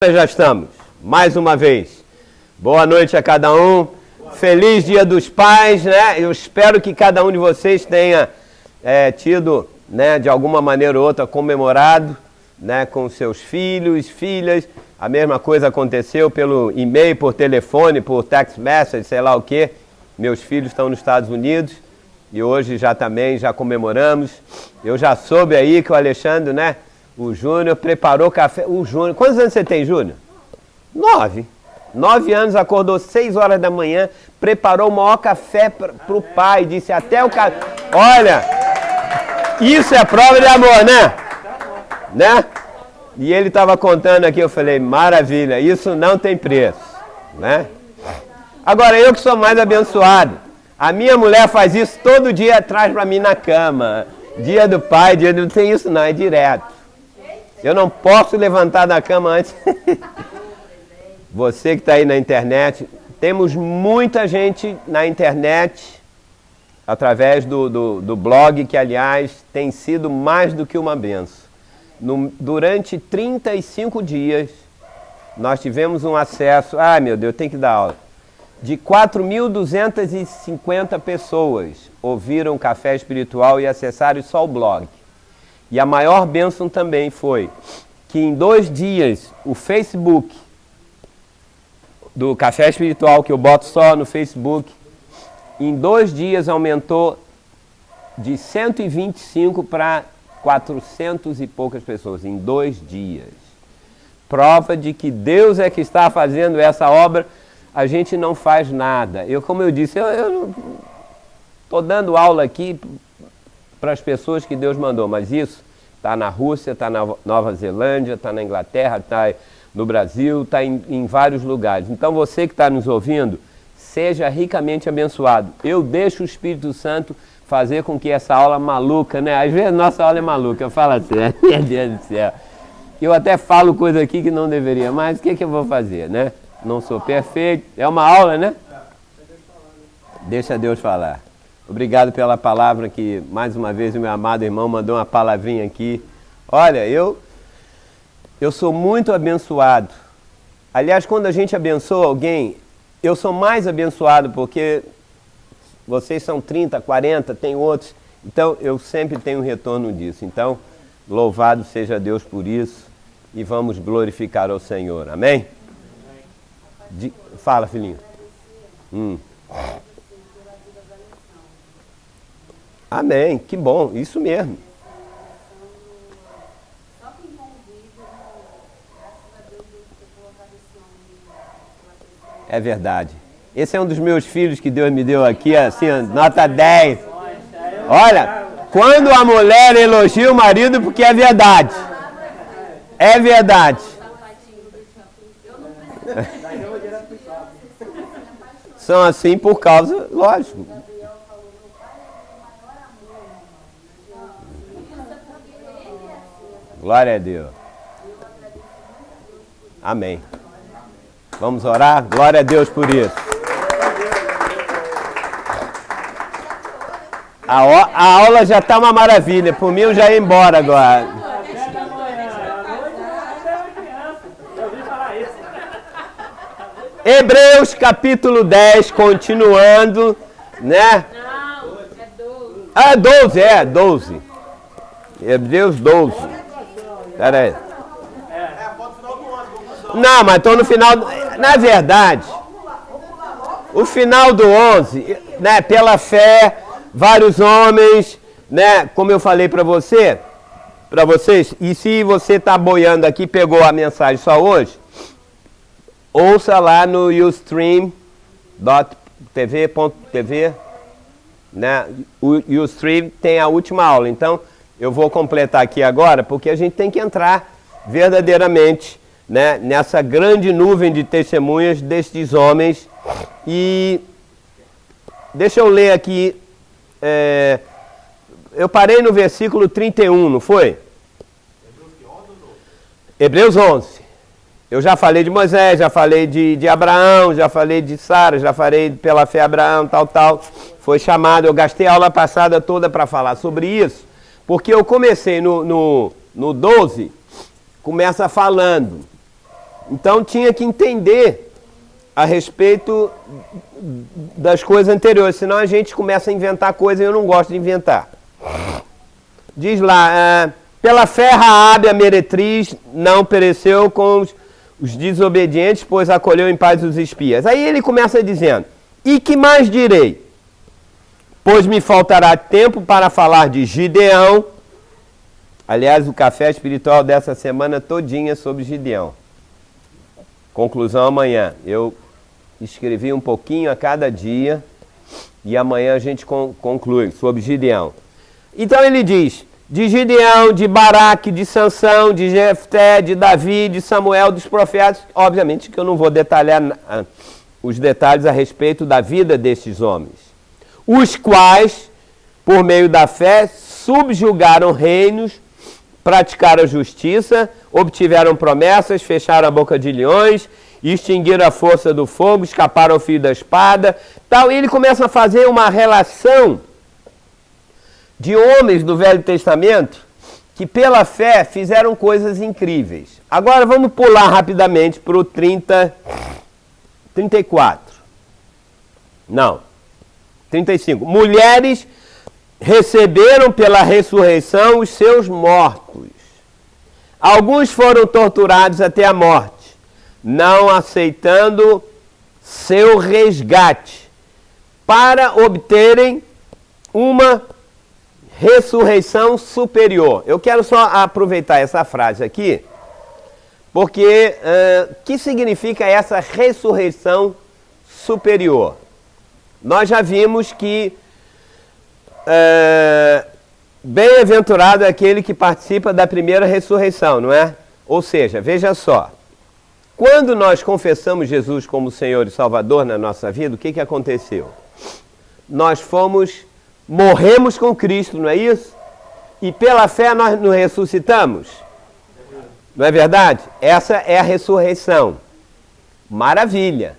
Já estamos, mais uma vez. Boa noite a cada um. Feliz Dia dos Pais, né? Eu espero que cada um de vocês tenha tido, né, de alguma maneira ou outra, comemorado, né, com seus filhos, filhas. A mesma coisa aconteceu pelo e-mail, por telefone, por text message, sei lá o quê. Meus filhos estão nos Estados Unidos e hoje já comemoramos. Eu já soube aí que o Alexandre, né? O Júnior preparou café. O Júnior. Quantos anos você tem, Júnior? 9. 9 anos, acordou 6 horas da manhã, preparou o maior café para o pai. Disse até o café. Olha, isso é prova de amor, né? E ele estava contando aqui, eu falei, maravilha, isso não tem preço, né? Agora, eu que sou mais abençoado, a minha mulher faz isso todo dia atrás para mim na cama. Dia do pai, não tem isso não, é direto. Eu não posso levantar da cama antes. Você que está aí na internet, temos muita gente na internet, através do blog, que aliás tem sido mais do que uma benção. Durante 35 dias, nós tivemos um acesso, ai meu Deus, tem que dar aula, de 4.250 pessoas ouviram o Café Espiritual e acessaram só o blog. E a maior bênção também foi que em 2 dias o Facebook do Café Espiritual, que eu boto só no Facebook, em 2 dias aumentou de 125 para 400 e poucas pessoas, em 2 dias. Prova de que Deus é que está fazendo essa obra, a gente não faz nada. Como eu disse, eu estou dando aula aqui para as pessoas que Deus mandou, mas isso está na Rússia, está na Nova Zelândia, está na Inglaterra, está no Brasil, está em vários lugares. Então você que está nos ouvindo, seja ricamente abençoado. Eu deixo o Espírito Santo fazer com que essa aula maluca, né? Às vezes nossa aula é maluca, eu falo assim, meu Deus do céu. Eu até falo coisa aqui que não deveria, mas o que eu vou fazer, né? Não sou perfeito. É uma aula, né? Deixa Deus falar. Obrigado pela palavra que, mais uma vez, o meu amado irmão mandou uma palavrinha aqui. Olha, eu sou muito abençoado. Aliás, quando a gente abençoa alguém, eu sou mais abençoado porque vocês são 30, 40, tem outros. Então, eu sempre tenho um retorno disso. Então, louvado seja Deus por isso e vamos glorificar ao Senhor. Amém? Fala, filhinho. Amém, que bom, isso mesmo. É verdade. Esse é um dos meus filhos que Deus me deu aqui, assim, nota 10. Olha, quando a mulher elogia o marido, porque é verdade. É verdade. São assim por causa, lógico. Glória a Deus. Amém. Vamos orar? Glória a Deus por isso. A aula já está uma maravilha. Por mim eu já ia embora agora. Hebreus capítulo 10, continuando, né? Não, é 12. Ah, 12. Hebreus 12. Pera aí. Não, mas estou no final. Na verdade, o final do 11, né? Pela fé, vários homens, né? Como eu falei para vocês, e se você está boiando aqui, pegou a mensagem só hoje, ouça lá no ustream.tv, né? O Ustream tem a última aula, então eu vou completar aqui agora, porque a gente tem que entrar verdadeiramente, né, nessa grande nuvem de testemunhas destes homens. E deixa eu ler aqui, eu parei no versículo 31, não foi? Hebreus 11. Eu já falei de Moisés, já falei de Abraão, já falei de Sara, já falei pela fé Abraão, tal. Foi chamado, eu gastei a aula passada toda para falar sobre isso, porque eu comecei no 12, começa falando Então tinha que entender a respeito das coisas anteriores, senão a gente começa a inventar coisas e eu não gosto de inventar. Diz lá, pela fé Raabe, a meretriz, não pereceu com os desobedientes, pois acolheu em paz os espias. Aí ele começa dizendo, e que mais direi? Pois me faltará tempo para falar de Gideão. Aliás, o café espiritual dessa semana todinha sobre Gideão. Conclusão amanhã. Eu escrevi um pouquinho a cada dia e amanhã a gente conclui sobre Gideão. Então ele diz, de Gideão, de Baraque, de Sansão, de Jefté, de Davi, de Samuel, dos profetas. Obviamente que eu não vou detalhar os detalhes a respeito da vida destes homens. Os quais, por meio da fé, subjugaram reinos, praticaram a justiça, obtiveram promessas, fecharam a boca de leões, extinguiram a força do fogo, escaparam ao fio da espada, tal. E ele começa a fazer uma relação de homens do Velho Testamento que pela fé fizeram coisas incríveis. Agora vamos pular rapidamente para o 34. Não, 35. Mulheres receberam pela ressurreição os seus mortos. Alguns foram torturados até a morte, não aceitando seu resgate, para obterem uma ressurreição superior. Eu quero só aproveitar essa frase aqui, porque que significa essa ressurreição superior? Nós já vimos que bem-aventurado é aquele que participa da primeira ressurreição, não é? Ou seja, veja só, quando nós confessamos Jesus como Senhor e Salvador na nossa vida, o que aconteceu? Nós morremos com Cristo, não é isso? E pela fé nós nos ressuscitamos. Não é verdade? Essa é a ressurreição. Maravilha.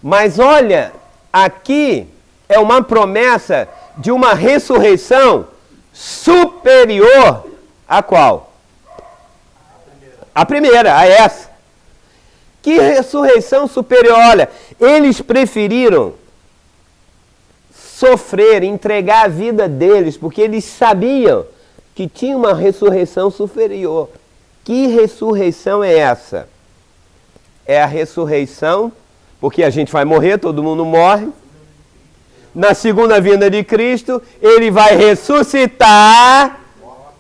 Mas olha, aqui é uma promessa de uma ressurreição superior a qual? A primeira, a essa. Que ressurreição superior? Olha, eles preferiram sofrer, entregar a vida deles, porque eles sabiam que tinha uma ressurreição superior. Que ressurreição é essa? É a ressurreição, porque a gente vai morrer, todo mundo morre. Na segunda vinda de Cristo, ele vai ressuscitar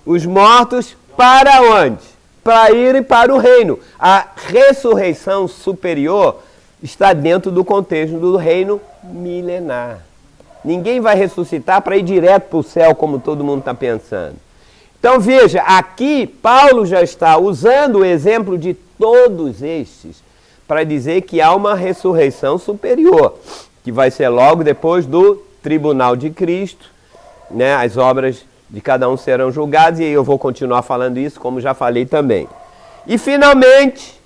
os mortos para onde? Para irem para o reino. A ressurreição superior está dentro do contexto do reino milenar. Ninguém vai ressuscitar para ir direto para o céu, como todo mundo está pensando. Então veja, aqui Paulo já está usando o exemplo de todos estes para dizer que há uma ressurreição superior, que vai ser logo depois do tribunal de Cristo, né? As obras de cada um serão julgadas, e eu vou continuar falando isso, como já falei também. E finalmente,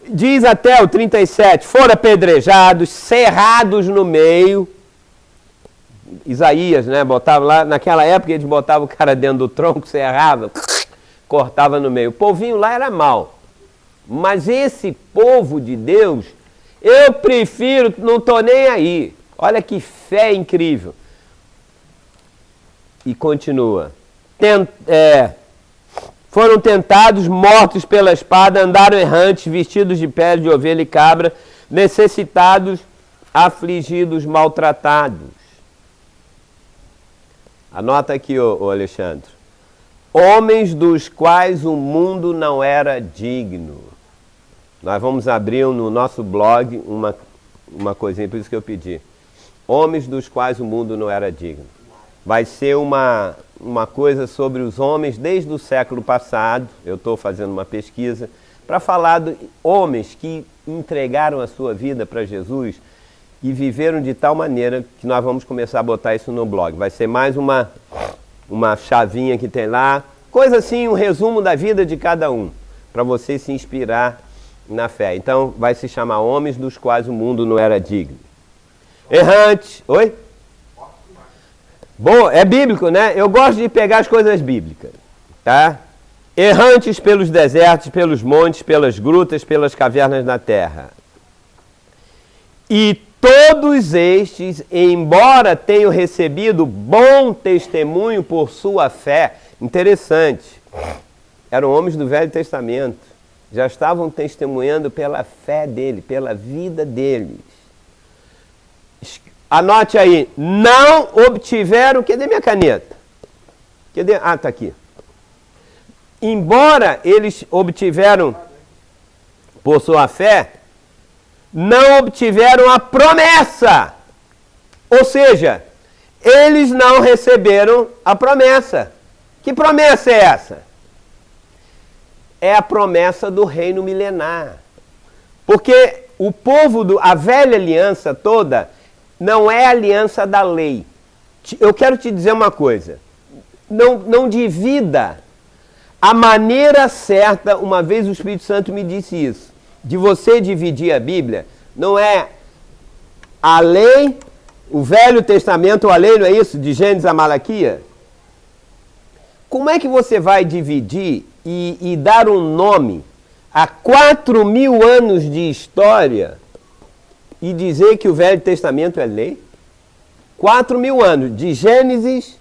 diz até o 37, foram apedrejados, cerrados no meio. Isaías, né, botava lá, naquela época eles botavam o cara dentro do tronco, serrava, cortava no meio. O povinho lá era mau, mas esse povo de Deus, eu prefiro, não estou nem aí. Olha que fé incrível. E continua. Foram tentados, mortos pela espada, andaram errantes, vestidos de pele de ovelha e cabra, necessitados, afligidos, maltratados. Anota aqui, ô Alexandre. Homens dos quais o mundo não era digno. Nós vamos abrir no nosso blog uma coisinha, por isso que eu pedi. Homens dos quais o mundo não era digno. Vai ser uma coisa sobre os homens desde o século passado. Eu estou fazendo uma pesquisa para falar de homens que entregaram a sua vida para Jesus e viveram de tal maneira que nós vamos começar a botar isso no blog. Vai ser mais uma chavinha que tem lá. Coisa assim, um resumo da vida de cada um, para você se inspirar na fé. Então, vai se chamar Homens dos quais o mundo não era digno. Errantes. Oi? Bom, é bíblico, né? Eu gosto de pegar as coisas bíblicas, tá? errantes pelos desertos, pelos montes, pelas grutas, pelas cavernas da terra. E todos estes, embora tenham recebido bom testemunho por sua fé, interessante, eram homens do Velho Testamento, já estavam testemunhando pela fé dele, pela vida deles. Anote aí, não obtiveram, cadê minha caneta? Ah, está aqui. Embora eles obtiveram por sua fé, não obtiveram a promessa. Ou seja, eles não receberam a promessa. Que promessa é essa? É a promessa do reino milenar. Porque o povo, a velha aliança toda, não é a aliança da lei. Eu quero te dizer uma coisa. Não divida a maneira certa, uma vez o Espírito Santo me disse isso, de você dividir a Bíblia, não é a lei, o Velho Testamento, a lei, não é isso? De Gênesis a Malaquias? Como é que você vai dividir e dar um nome a 4.000 anos de história e dizer que o Velho Testamento é lei? 4.000 anos, de Gênesis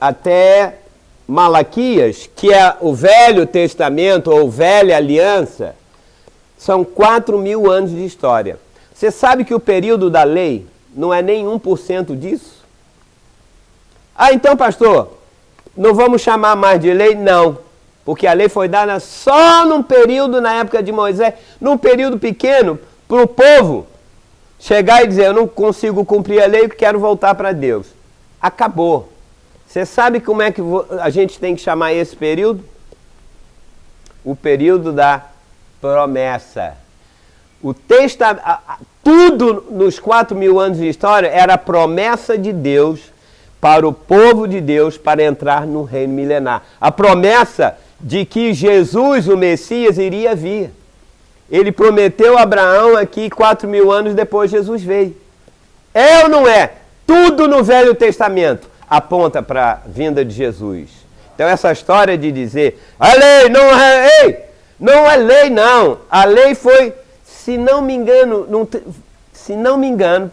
até Malaquias, que é o Velho Testamento ou Velha Aliança, são 4.000 anos de história. Você sabe que o período da lei não é nem 1% disso? Ah, então, pastor, não vamos chamar mais de lei? Não, porque a lei foi dada só num período, na época de Moisés, num período pequeno, para o povo chegar e dizer, eu não consigo cumprir a lei e quero voltar para Deus. Acabou. Você sabe como é que a gente tem que chamar esse período? O período da promessa. Tudo nos 4.000 anos de história era a promessa de Deus para o povo de Deus para entrar no reino milenar. A promessa de que Jesus, o Messias, iria vir. Ele prometeu a Abraão aqui 4.000 anos depois Jesus veio. É ou não é? Tudo no Velho Testamento aponta para a vinda de Jesus. Então essa história de dizer, a lei não é lei, não é lei não. A lei foi, se não me engano,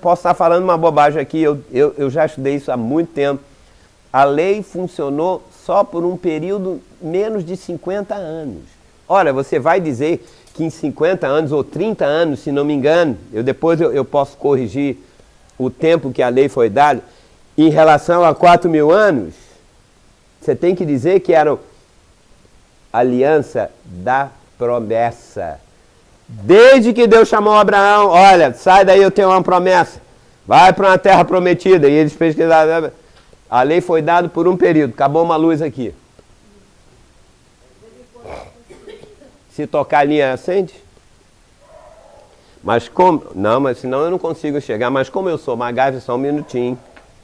posso estar falando uma bobagem aqui, eu já estudei isso há muito tempo. A lei funcionou só por um período menos de 50 anos. Ora, você vai dizer que em 50 anos ou 30 anos, se não me engano, depois eu posso corrigir o tempo que a lei foi dada, em relação a 4.000 anos, você tem que dizer que era a aliança da promessa. Desde que Deus chamou Abraão, olha, sai daí, eu tenho uma promessa, vai para uma terra prometida. E eles pesquisaram, a lei foi dada por um período, acabou uma luz aqui. Se tocar a linha, acende? Mas como? Não, mas senão eu não consigo chegar. Mas como eu sou MacGyver, só um minutinho.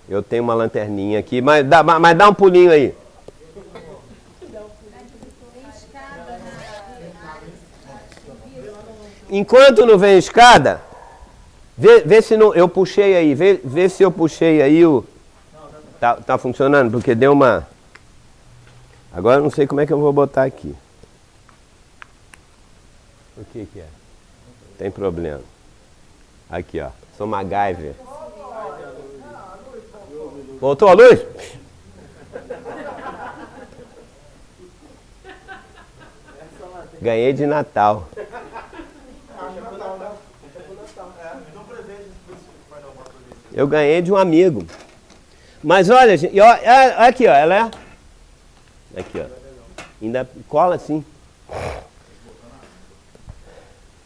Eu tenho uma lanterninha aqui, mas dá um pulinho aí. Enquanto não vem escada, vê se não, eu puxei aí, vê se eu puxei aí o... Tá funcionando, porque deu uma... Agora eu não sei como é que eu vou botar aqui. O que é? Tem problema. Aqui, ó, sou MacGyver. Voltou a luz? Ganhei de Natal. Eu ganhei de um amigo. Mas olha, gente, aqui, ó, ela é... Aqui, ó. Ainda cola assim.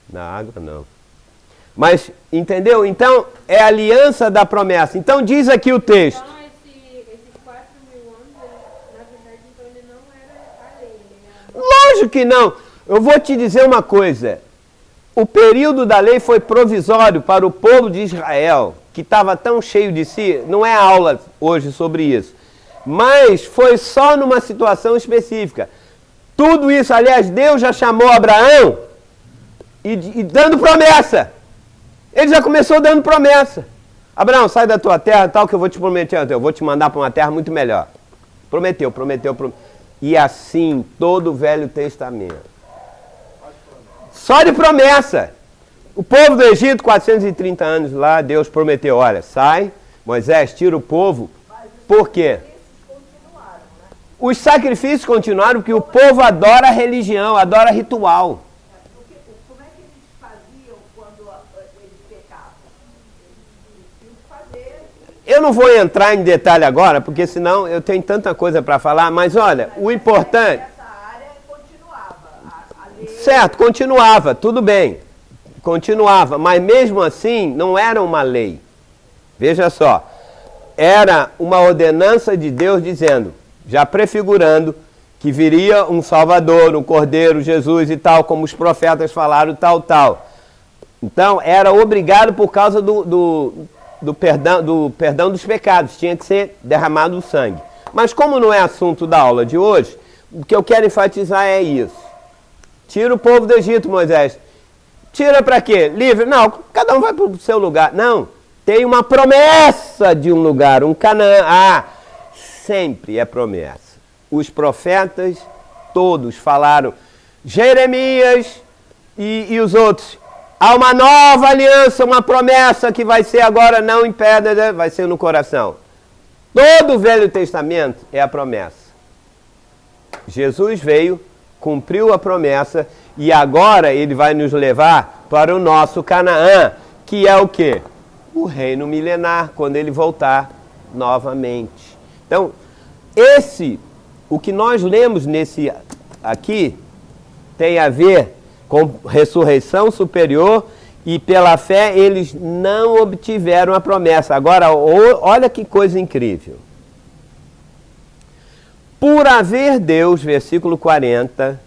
Na água, não. Mas, entendeu? Então, é a aliança da promessa. Então, diz aqui o texto. Então, esses 4.000 anos, na verdade, então ele não era a lei. Lógico que não. Eu vou te dizer uma coisa. O período da lei foi provisório para o povo de Israel, que estava tão cheio de si. Não é aula hoje sobre isso. Mas foi só numa situação específica. Tudo isso, aliás, Deus já chamou Abraão e dando promessa. Ele já começou dando promessa. Abraão, sai da tua terra, tal, que eu vou te prometer. Eu vou te mandar para uma terra muito melhor. Prometeu. E assim todo o Velho Testamento. Só de promessa. O povo do Egito, 430 anos lá, Deus prometeu, olha, sai, Moisés, tira o povo. Por quê? Os sacrifícios continuaram porque o povo adora a religião, adora ritual. Como é que eles faziam quando eles pecavam? Eles tinham que fazer. Eu não vou entrar em detalhe agora, porque senão eu tenho tanta coisa para falar, mas olha, o importante... Essa área continuava. A lei... Certo, continuava, tudo bem, continuava, mas mesmo assim não era uma lei. Veja só, era uma ordenança de Deus dizendo, já prefigurando, que viria um Salvador, um Cordeiro, Jesus e tal, como os profetas falaram, tal. Então, era obrigado por causa do perdão dos pecados, tinha que ser derramado o sangue. Mas como não é assunto da aula de hoje, o que eu quero enfatizar é isso. Tira o povo do Egito, Moisés. Tira para quê? Livre? Não, cada um vai para o seu lugar. Não, tem uma promessa de um lugar, um Canaã. Sempre é promessa. Os profetas todos falaram, Jeremias e os outros, há uma nova aliança, uma promessa que vai ser agora não em pedra, vai ser no coração. Todo o Velho Testamento é a promessa. Jesus veio, cumpriu a promessa e agora ele vai nos levar para o nosso Canaã, que é o quê? O reino milenar, quando ele voltar novamente. Então, o que nós lemos nesse aqui, tem a ver com ressurreição superior e pela fé eles não obtiveram a promessa. Agora, olha que coisa incrível. Por haver Deus, versículo 40,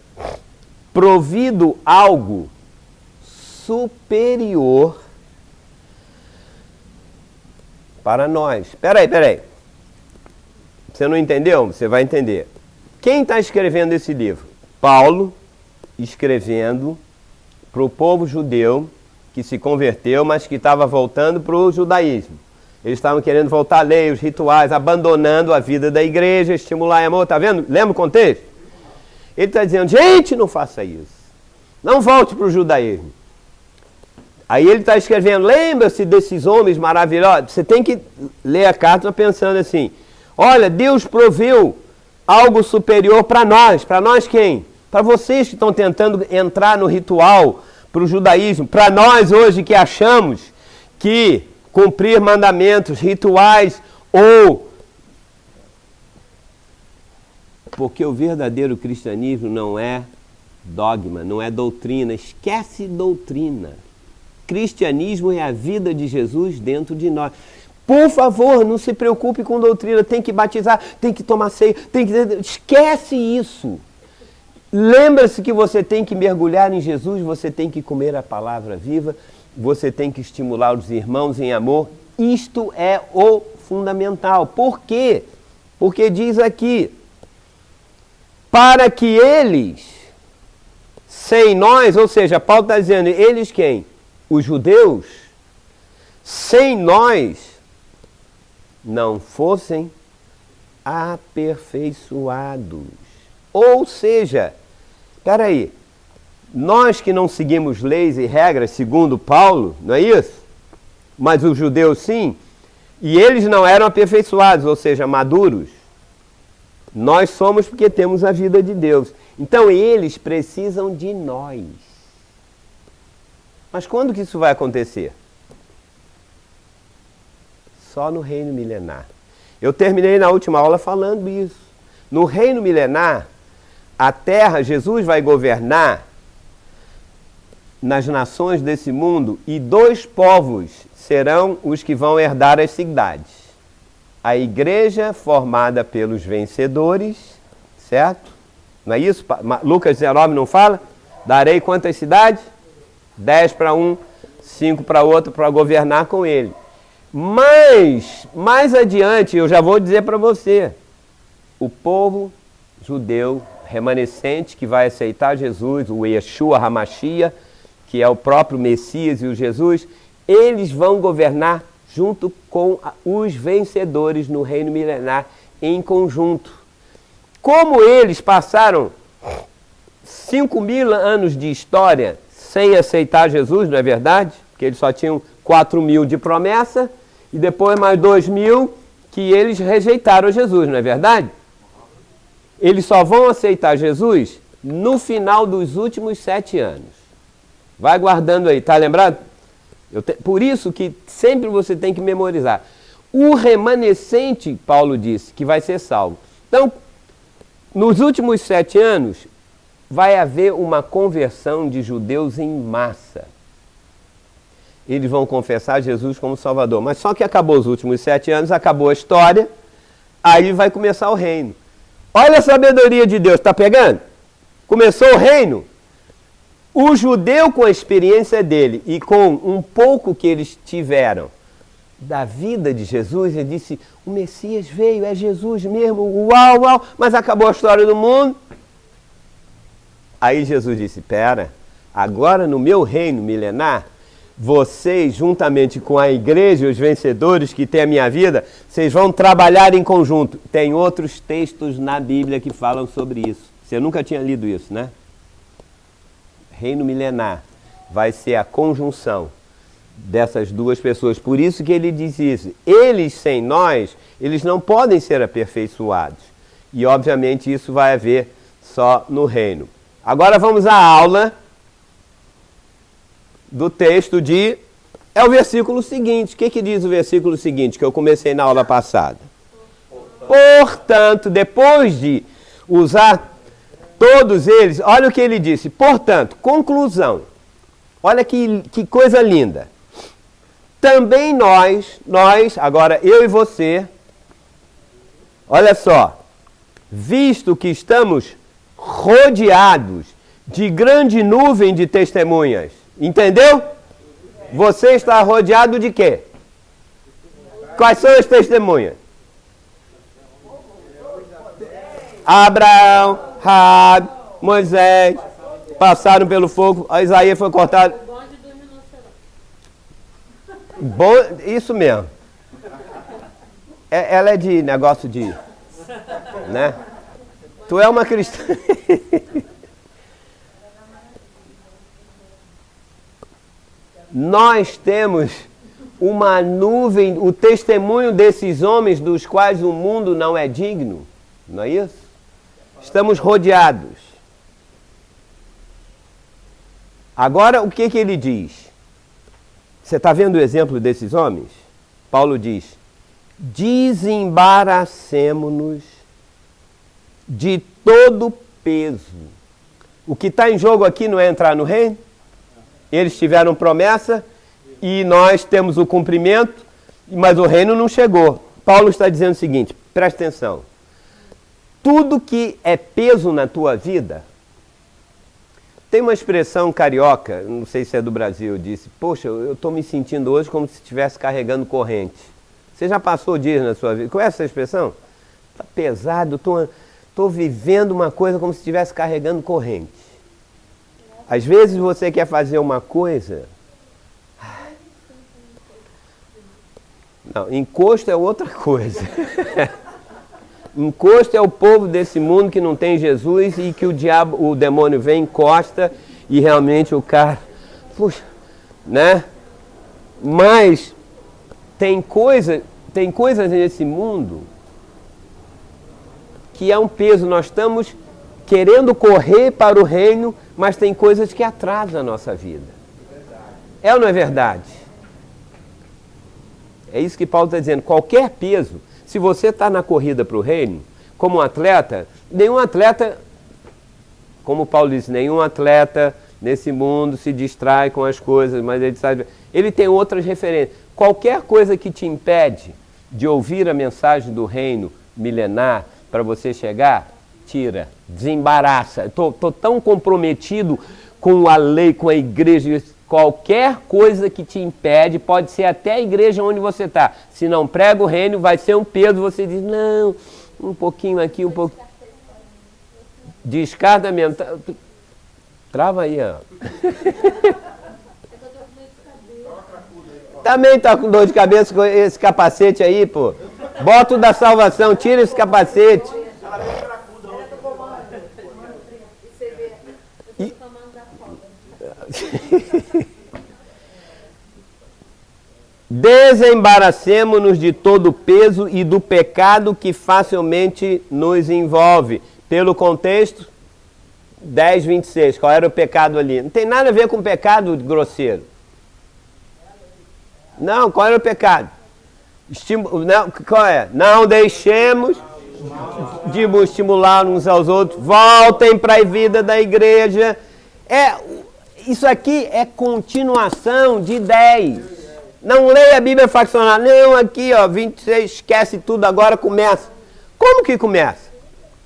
provido algo superior para nós. Peraí. Você não entendeu? Você vai entender. Quem está escrevendo esse livro? Paulo, escrevendo para o povo judeu que se converteu, mas que estava voltando para o judaísmo. Eles estavam querendo voltar à lei, os rituais, abandonando a vida da igreja, estimular amor. Está vendo? Lembra o contexto? Ele está dizendo, gente, não faça isso. Não volte para o judaísmo. Aí ele está escrevendo, lembra-se desses homens maravilhosos? Você tem que ler a carta pensando assim, olha, Deus proveu algo superior para nós. Para nós quem? Para vocês que estão tentando entrar no ritual, para o judaísmo. Para nós hoje que achamos que cumprir mandamentos, rituais ou... Porque o verdadeiro cristianismo não é dogma, não é doutrina. Esquece doutrina. Cristianismo é a vida de Jesus dentro de nós. Por favor, não se preocupe com doutrina, tem que batizar, tem que tomar ceia, tem que... Esquece isso. Lembra-se que você tem que mergulhar em Jesus, você tem que comer a palavra viva, você tem que estimular os irmãos em amor. Isto é o fundamental. Por quê? Porque diz aqui, para que eles, sem nós, ou seja, Paulo está dizendo, eles quem? Os judeus, sem nós, não fossem aperfeiçoados. Ou seja, espera aí, nós que não seguimos leis e regras segundo Paulo, não é isso? Mas os judeus sim, e eles não eram aperfeiçoados, ou seja, maduros. Nós somos porque temos a vida de Deus. Então eles precisam de nós. Mas quando que isso vai acontecer? Só no reino milenar. Eu terminei na última aula falando isso. No reino milenar, a terra, Jesus vai governar nas nações desse mundo e 2 povos serão os que vão herdar as cidades. A igreja formada pelos vencedores, certo? Não é isso? Lucas 19 não fala? Darei quantas cidades? 10 para um, 5 para outro, para governar com ele. Mas, mais adiante, eu já vou dizer para você, o povo judeu remanescente que vai aceitar Jesus, o Yeshua HaMashiach, que é o próprio Messias e o Jesus, eles vão governar junto com os vencedores no reino milenar em conjunto. como eles passaram 5.000 anos de história sem aceitar Jesus, não é verdade? Porque eles só tinham 4.000 de promessa e depois mais 2.000 que eles rejeitaram Jesus, não é verdade? Eles só vão aceitar Jesus no final dos últimos 7 anos. Vai guardando aí, tá lembrado? Por isso que sempre você tem que memorizar. O remanescente, Paulo disse, que vai ser salvo. Então, nos últimos 7 anos, vai haver uma conversão de judeus em massa. Eles vão confessar Jesus como Salvador. Mas só que acabou os últimos 7 anos, acabou a história, aí vai começar o reino. Olha a sabedoria de Deus, está pegando? Começou o reino. O judeu, com a experiência dele e com um pouco que eles tiveram da vida de Jesus, ele disse, o Messias veio, é Jesus mesmo, uau, uau, mas acabou a história do mundo. Aí Jesus disse, pera, agora no meu reino milenar, vocês, juntamente com a igreja e os vencedores que têm a minha vida, vocês vão trabalhar em conjunto. Tem outros textos na Bíblia que falam sobre isso. Você nunca tinha lido isso, né? Reino milenar vai ser a conjunção dessas duas pessoas. Por isso que ele diz isso. Eles sem nós, eles não podem ser aperfeiçoados. E obviamente isso vai haver só no reino. Agora vamos à aula do texto de... É o versículo seguinte. O que diz o versículo seguinte, que eu comecei na aula passada? Portanto, depois de usar todos eles, olha o que ele disse. Portanto, conclusão. Olha que coisa linda. Também nós, agora eu e você, olha só, visto que estamos rodeados de grande nuvem de testemunhas, entendeu? Você está rodeado de quê? Quais são as testemunhas? Abraão, Raabe, Moisés, passaram pelo fogo, a Isaías foi cortado. Bom, isso mesmo. Ela é de negócio de... né? Tu é uma cristã. Nós temos uma nuvem, o testemunho desses homens dos quais o mundo não é digno. Não é isso? Estamos rodeados. Agora, o que ele diz? Você está vendo o exemplo desses homens? Paulo diz, desembaracemo-nos de todo peso. O que está em jogo aqui não é entrar no reino? Eles tiveram promessa e nós temos o cumprimento, mas o reino não chegou. Paulo está dizendo o seguinte, presta atenção. Tudo que é peso na tua vida, tem uma expressão carioca, não sei se é do Brasil, disse, poxa, eu estou me sentindo hoje como se estivesse carregando corrente. Você já passou dias na sua vida? Conhece essa expressão? Está pesado, estou vivendo uma coisa como se estivesse carregando corrente. Às vezes você quer fazer uma coisa... Não, encosto é outra coisa. Encosto é o povo desse mundo que não tem Jesus e que o demônio vem, encosta e realmente o cara... Puxa, né? Mas tem coisas nesse mundo que é um peso. Nós estamos querendo correr para o reino, mas tem coisas que atrasam a nossa vida. É ou não é verdade? É isso que Paulo está dizendo. Qualquer peso, se você está na corrida para o reino, como um atleta, nenhum atleta, como Paulo disse, nenhum atleta nesse mundo se distrai com as coisas, mas ele tem outras referências. Qualquer coisa que te impede de ouvir a mensagem do reino milenar para você chegar, tira, desembaraça. Estou tão comprometido com a lei, com a igreja. Qualquer coisa que te impede, pode ser até a igreja onde você está. Se não prega o reino, vai ser um peso. Você diz, não, um pouquinho aqui, um pouquinho. Descarta mesmo. Trava aí, ó. Também está com dor de cabeça com esse capacete aí, pô. Bota o da salvação, tira esse capacete. Desembaracemo-nos de todo o peso e do pecado que facilmente nos envolve. Pelo contexto, 10:26. Qual era o pecado ali? Não tem nada a ver com pecado grosseiro. Não, qual era o pecado? Não, qual é? Não deixemos de estimular uns aos outros. Voltem para a vida da igreja. Isso aqui é continuação de 10. Não leia a Bíblia faccionada. Não, aqui, ó, 26, esquece tudo, agora começa. Como que começa?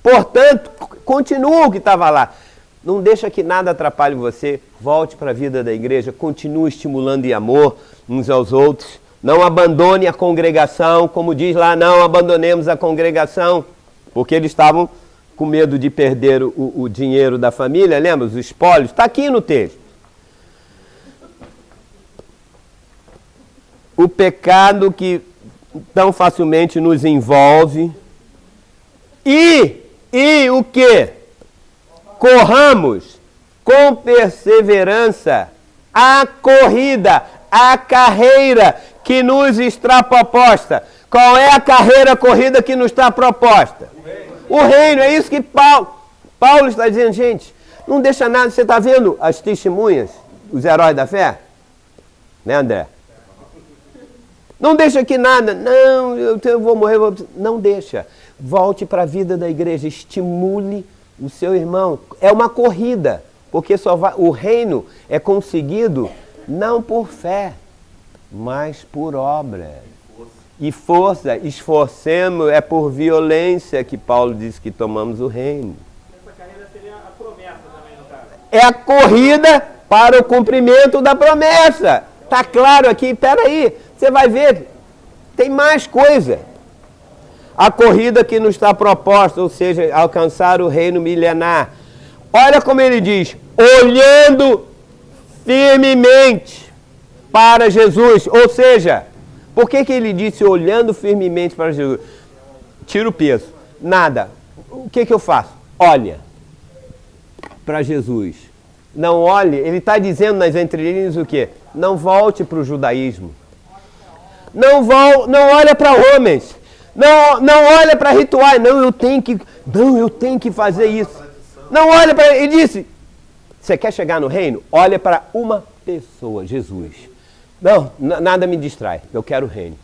Portanto, continua o que estava lá. Não deixa que nada atrapalhe você. Volte para a vida da igreja. Continue estimulando em amor uns aos outros. Não abandone a congregação. Como diz lá, não abandonemos a congregação. Porque eles estavam com medo de perder o dinheiro da família. Lembra? Os espólios. Está aqui no texto. O pecado que tão facilmente nos envolve. E o quê? Corramos com perseverança a corrida, a carreira que nos está proposta. Qual é a carreira, a corrida que nos está proposta? O reino, é isso que Paulo está dizendo, gente. Não deixa nada, você está vendo as testemunhas, os heróis da fé? Né, André? Não deixa que nada, não, eu vou morrer, não deixa. Volte para a vida da igreja, estimule o seu irmão. É uma corrida, porque o reino é conseguido não por fé, mas por obra. E força, esforcemos, é por violência que Paulo diz que tomamos o reino. Essa carreira seria a promessa também, no caso. É a corrida para o cumprimento da promessa. Está claro aqui? Peraí, você vai ver, tem mais coisa. A corrida que nos está proposta, ou seja, alcançar o reino milenar. Olha como ele diz, olhando firmemente para Jesus. Ou seja, por que ele disse olhando firmemente para Jesus? Tira o peso. Nada. O que eu faço? Olha para Jesus. Não olhe, ele está dizendo nas entrelinhas o quê? Não volte para o judaísmo. Não olha para homens. Não olha para rituais. Não, eu tenho que fazer isso. Não olha para... Ele disse, você quer chegar no reino? Olha para uma pessoa, Jesus. Não, nada me distrai. Eu quero o reino.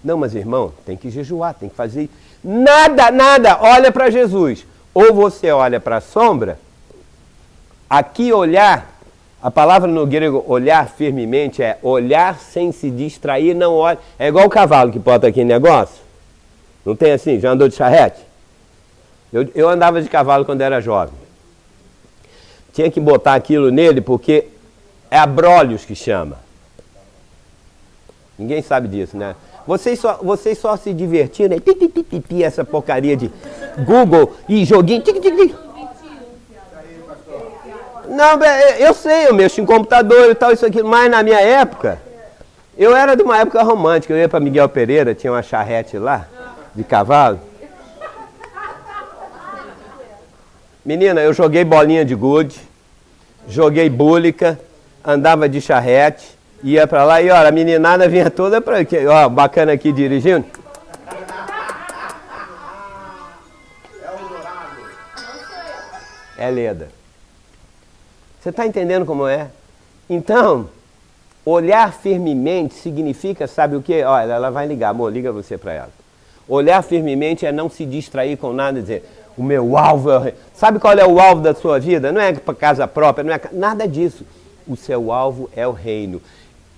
Não, mas irmão, tem que jejuar, tem que fazer... Nada. Olha para Jesus. Ou você olha para a sombra. Aqui olhar... A palavra no grego, olhar firmemente, é olhar sem se distrair, não olha. É igual o cavalo que bota aqui negócio. Não tem assim? Já andou de charrete? Eu andava de cavalo quando era jovem. Tinha que botar aquilo nele porque é abrolhos que chama. Ninguém sabe disso, né? Vocês só se divertiram, né? Essa porcaria de Google e joguinho. Não, eu sei, eu mexo em computador e tal, isso aqui, mas na minha época, eu era de uma época romântica, eu ia para Miguel Pereira, tinha uma charrete lá, de cavalo. Menina, eu joguei bolinha de gude, joguei búlica, andava de charrete, ia para lá e, olha, a meninada vinha toda para aqui, ó, bacana aqui dirigindo. É Leda. Você está entendendo como é? Então, olhar firmemente significa, sabe o quê? Olha, ela vai ligar, amor, liga você para ela. Olhar firmemente é não se distrair com nada, dizer, o meu alvo é... Sabe qual é o alvo da sua vida? Não é para casa própria, não é nada disso. O seu alvo é o reino.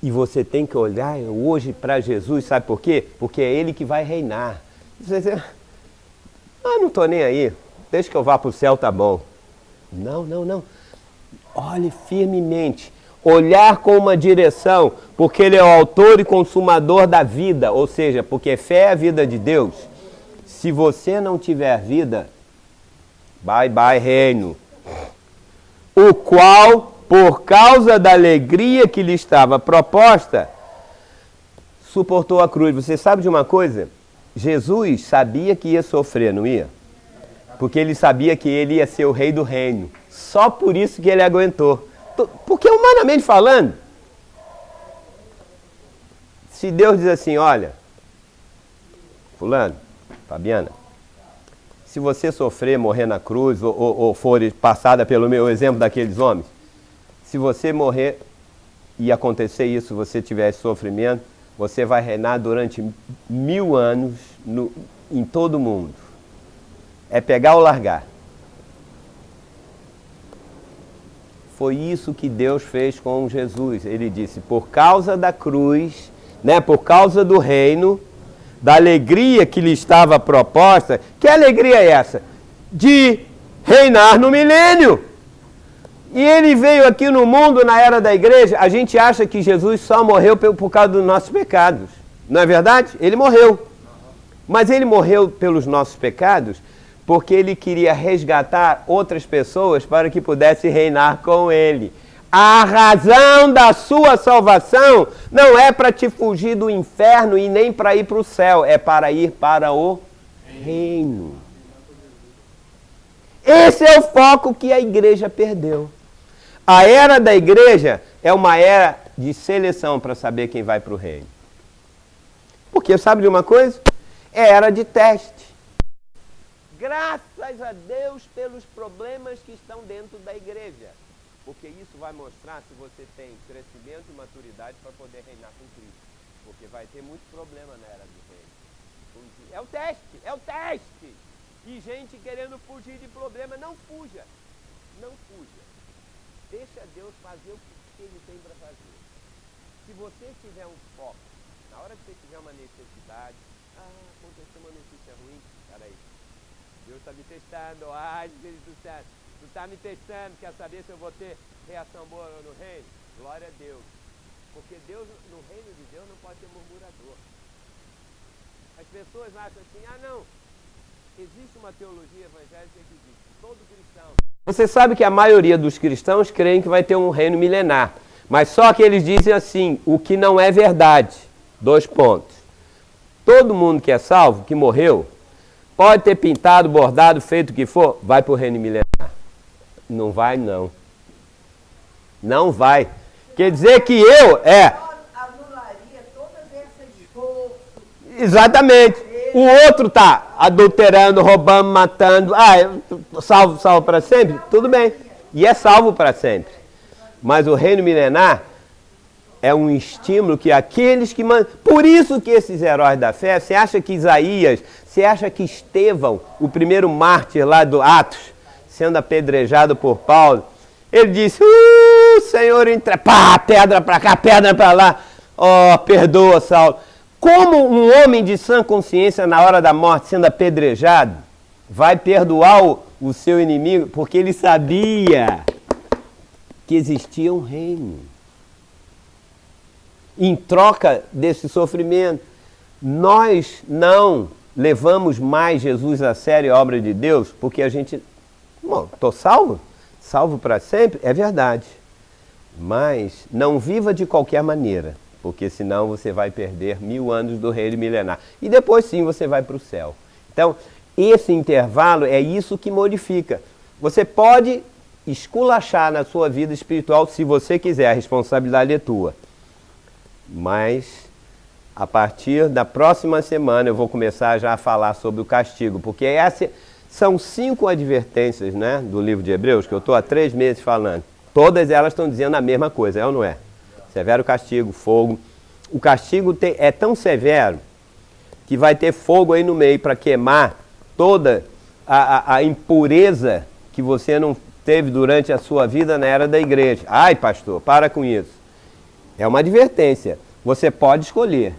E você tem que olhar hoje para Jesus, sabe por quê? Porque é Ele que vai reinar. Você diz, não estou nem aí, deixa que eu vá para o céu, tá bom. Não. Olhe firmemente, olhar com uma direção, porque Ele é o autor e consumador da vida, ou seja, porque fé é a vida de Deus. Se você não tiver vida, bye bye reino. O qual, por causa da alegria que lhe estava proposta, suportou a cruz. Você sabe de uma coisa? Jesus sabia que ia sofrer, não ia? Porque ele sabia que ele ia ser o rei do reino. Só por isso que ele aguentou. Porque humanamente falando, se Deus diz assim, olha, fulano, Fabiana, se você sofrer, morrer na cruz, ou for passada pelo meu exemplo daqueles homens, se você morrer e acontecer isso, você tiver esse sofrimento, você vai reinar durante 1000 anos em todo o mundo. É pegar ou largar. Foi isso que Deus fez com Jesus. Ele disse, por causa da cruz, né, por causa do reino, da alegria que lhe estava proposta. Que alegria é essa? De reinar no milênio. E ele veio aqui no mundo, na era da igreja. A gente acha que Jesus só morreu por causa dos nossos pecados. Não é verdade? Ele morreu. Mas ele morreu pelos nossos pecados porque ele queria resgatar outras pessoas para que pudesse reinar com ele. A razão da sua salvação não é para te fugir do inferno e nem para ir para o céu, é para ir para o reino. Esse é o foco que a igreja perdeu. A era da igreja é uma era de seleção para saber quem vai para o reino. Porque sabe de uma coisa? É era de teste. Graças a Deus pelos problemas que estão dentro da igreja. Porque isso vai mostrar se você tem crescimento e maturidade para poder reinar com Cristo. Porque vai ter muito problema na era do reino. É o teste, é o teste. E gente querendo fugir de problema, não fuja. Não fuja. Deixa Deus fazer o que Ele tem para fazer. Se você tiver um foco, na hora que você tiver uma necessidade, aconteceu uma notícia ruim, peraí. Deus está me testando, Espírito Santo. Tu está me testando, quer saber se eu vou ter reação boa no reino? Glória a Deus. Porque Deus, no reino de Deus não pode ter murmurador. As pessoas acham assim, não, existe uma teologia evangélica que diz que todo cristão... Você sabe que a maioria dos cristãos creem que vai ter um reino milenar. Mas só que eles dizem assim, o que não é verdade. 2 pontos. Todo mundo que é salvo, que morreu, pode ter pintado, bordado, feito o que for, vai para o reino milenar. Não vai, não. Não vai. Quer dizer que anularia todas essas esforços. Exatamente. O outro tá adulterando, roubando, matando. Salvo para sempre? Tudo bem. E é salvo para sempre. Mas o reino milenar é um estímulo que aqueles que mandam... Por isso que esses heróis da fé, você acha que Isaías, você acha que Estevão, o primeiro mártir lá do Atos, sendo apedrejado por Paulo, ele disse, Senhor, pedra para cá, pedra para lá, perdoa, Saulo. Como um homem de sã consciência na hora da morte, sendo apedrejado, vai perdoar o seu inimigo? Porque ele sabia que existia um reino. Em troca desse sofrimento, nós não levamos mais Jesus a sério, a obra de Deus, porque a gente... estou salvo? Salvo para sempre? É verdade. Mas não viva de qualquer maneira, porque senão você vai perder 1000 anos do reino milenar. E depois sim você vai para o céu. Então, esse intervalo é isso que modifica. Você pode esculachar na sua vida espiritual se você quiser, a responsabilidade é tua. Mas, a partir da próxima semana, eu vou começar já a falar sobre o castigo, porque são 5 advertências, né, do livro de Hebreus, que eu estou há 3 meses falando. Todas elas estão dizendo a mesma coisa, é ou não é? Severo castigo, fogo. O castigo é tão severo que vai ter fogo aí no meio para queimar toda a impureza que você não teve durante a sua vida na era da igreja. Ai, pastor, para com isso. É uma advertência. Você pode escolher.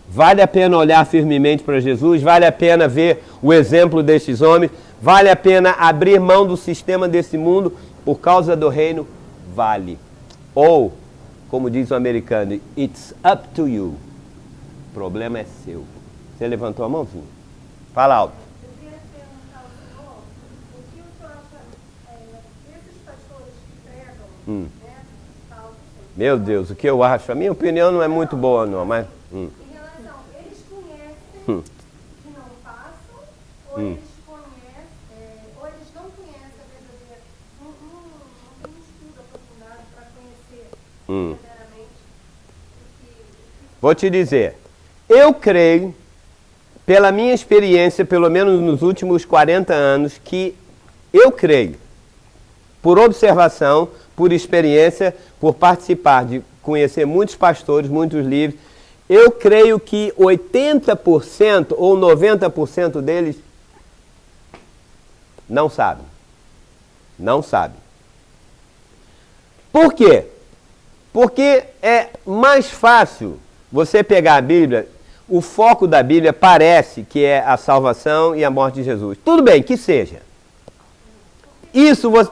Vale a pena olhar firmemente para Jesus? Vale a pena ver o exemplo destes homens? Vale a pena abrir mão do sistema desse mundo por causa do reino? Vale. Ou, como diz o americano, it's up to you. O problema é seu. Você levantou a mãozinha? Fala alto. Eu queria perguntar ao senhor, o que o senhor acha desses pastores que pregam, né, salvo sempre? Meu Deus, o que eu acho? A minha opinião não é muito boa, não, mas... Em relação, eles conhecem que não passam, ou eles conhecem, ou eles não conhecem a verdadeira, não tem um estudo aprofundado para verdadeiramente Vou te dizer, eu creio, pela minha experiência, pelo menos nos últimos 40 anos, que eu creio, por observação, por experiência, por participar, de conhecer muitos pastores, muitos livros, eu creio que 80% ou 90% deles não sabem. Não sabem. Por quê? Porque é mais fácil você pegar a Bíblia, o foco da Bíblia parece que é a salvação e a morte de Jesus. Tudo bem, que seja. Isso você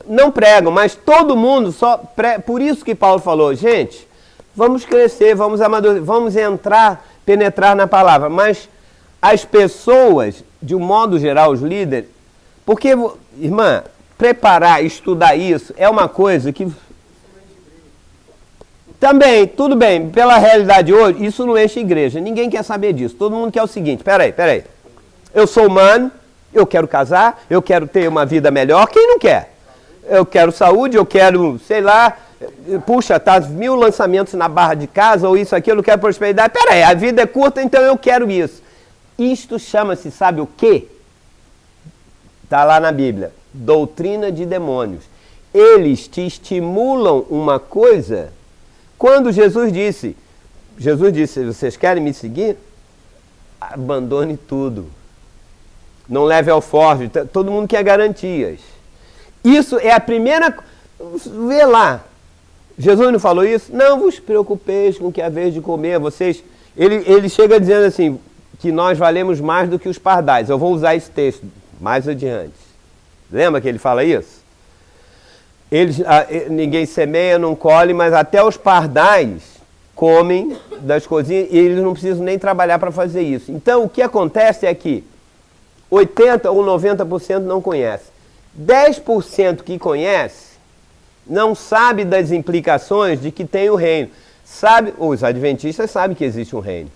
não pregam, mas todo mundo só... Por isso que Paulo falou, gente, vamos crescer, vamos amadurecer, vamos entrar, penetrar na palavra. Mas as pessoas, de um modo geral, os líderes... Porque, irmã, preparar, estudar isso é uma coisa que... Também, tudo bem, pela realidade hoje, isso não enche igreja. Ninguém quer saber disso. Todo mundo quer o seguinte, peraí. Eu sou humano, eu quero casar, eu quero ter uma vida melhor. Quem não quer? Eu quero saúde, eu quero, sei lá, puxa, tá 1000 lançamentos na barra de casa, ou isso, aquilo, eu quero prosperidade. Peraí, a vida é curta, então eu quero isso. Isto chama-se, sabe o quê? Está lá na Bíblia, doutrina de demônios. Eles te estimulam uma coisa... Quando Jesus disse, vocês querem me seguir? Abandone tudo. Não leve alforje. Todo mundo quer garantias. Isso é a primeira... Vê lá. Jesus não falou isso? Não vos preocupeis com o que é a vez de comer. Vocês... Ele chega dizendo assim, que nós valemos mais do que os pardais. Eu vou usar esse texto mais adiante. Lembra que ele fala isso? Ninguém semeia, não colhe, mas até os pardais comem das cozinhas e eles não precisam nem trabalhar para fazer isso. Então, o que acontece é que 80% ou 90% não conhece. 10% que conhece não sabe das implicações de que tem o reino. Os adventistas sabem que existe um reino.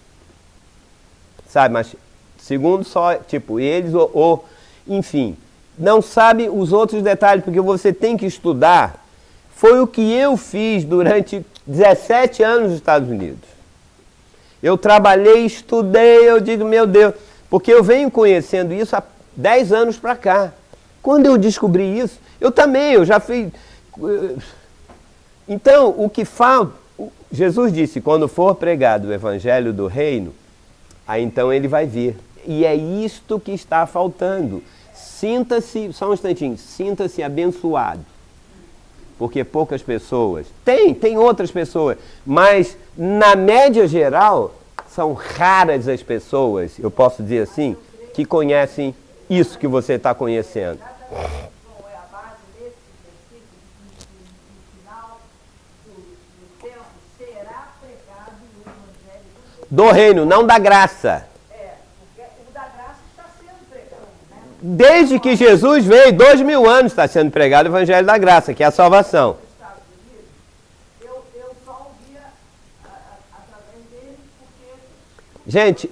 Sabe, mas segundo só, eles enfim... Não sabe os outros detalhes, porque você tem que estudar. Foi o que eu fiz durante 17 anos nos Estados Unidos. Eu trabalhei, estudei, eu digo, meu Deus, porque eu venho conhecendo isso há 10 anos para cá. Quando eu descobri isso, eu já fiz... Então, o que falta... Jesus disse, quando for pregado o evangelho do reino, aí então ele vai vir. E é isto que está faltando. Sinta-se, só um instantinho, sinta-se abençoado. Porque poucas pessoas, tem outras pessoas, mas na média geral, são raras as pessoas, eu posso dizer assim, que conhecem isso que você está conhecendo. Qual é a base desse versículo? No final do tempo será pregado o evangelho Do reino, não da graça. Desde que Jesus veio, 2000 anos está sendo pregado o Evangelho da Graça, que é a salvação. Eu só ouvia através dele porque... Gente,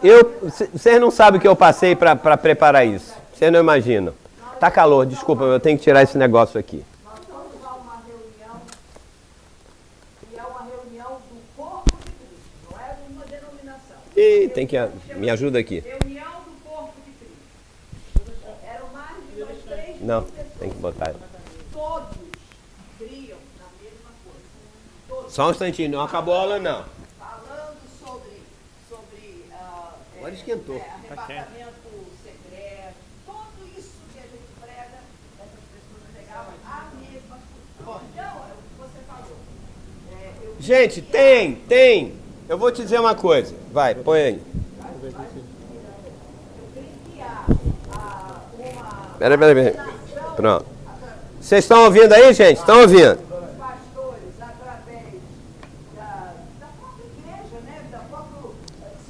vocês não sabem o que eu passei para preparar isso. Vocês não imaginam. Tá calor, desculpa, eu tenho que tirar esse negócio aqui. Nós vamos a uma reunião, e é uma reunião do corpo de Cristo, não é de uma denominação. Ih, tem que... Me ajuda aqui. Reunião do corpo de Cristo. Eram mais de 2, 3 mil Não, pessoas. tem que botar. Todos criam na mesma coisa. Todos. Só um instantinho, não acabou a aula não. Falando sobre Agora esquentou. arrebatamento secreto, tudo isso que a gente prega, essas pessoas pregavam a mesma coisa. Então, é o que você falou. Gente, tem. Eu vou te dizer uma coisa. Vai, põe aí. Peraí. Pronto. Vocês estão ouvindo aí, gente? Estão ouvindo? Os pastores, através da própria igreja, né, do próprio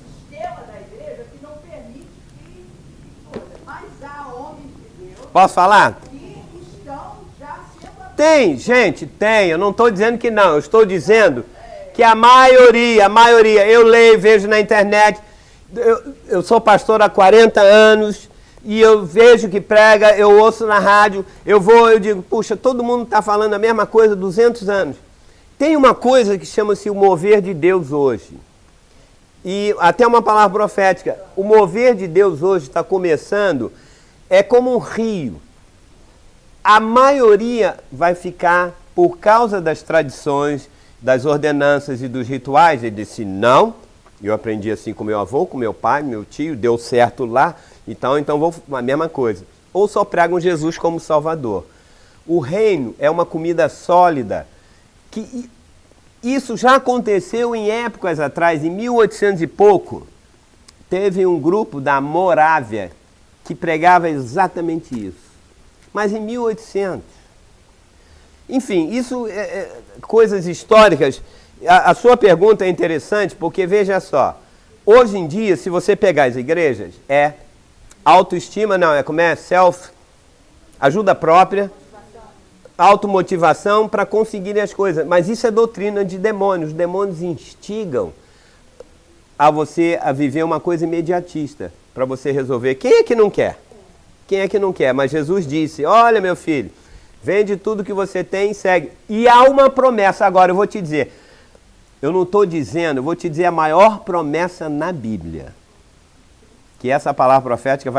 sistema da igreja, que não permite que coisa. Mas há homens de Deus Posso falar? que estão já sendo... Tem. Eu não estou dizendo que não. Eu estou dizendo que a maioria, eu leio, vejo na internet. Eu sou pastor há 40 anos e eu vejo que prega, eu ouço na rádio, eu digo, puxa, todo mundo está falando a mesma coisa há 200 anos. Tem uma coisa que chama-se o mover de Deus hoje. E até uma palavra profética. O mover de Deus hoje está começando, é como um rio. A maioria vai ficar, por causa das tradições, das ordenanças e dos rituais. Ele disse, não, eu aprendi assim com meu avô, com meu pai, meu tio, deu certo lá, então vou a mesma coisa. Ou só pregam Jesus como Salvador. O reino é uma comida sólida, que isso já aconteceu em épocas atrás, em 1800 e pouco, teve um grupo da Morávia que pregava exatamente isso. Mas em 1800. Enfim, isso coisas históricas. A sua pergunta é interessante porque, veja só, hoje em dia, se você pegar as igrejas, é autoestima, não, como é? Self, ajuda própria, automotivação para conseguirem as coisas. Mas isso é doutrina de demônios. Os demônios instigam a você a viver uma coisa imediatista para você resolver. Quem é que não quer? Quem é que não quer? Mas Jesus disse, olha meu filho, vende tudo que você tem e segue. E há uma promessa agora, eu vou te dizer. Eu não estou dizendo, eu vou te dizer a maior promessa na Bíblia. Que essa palavra profética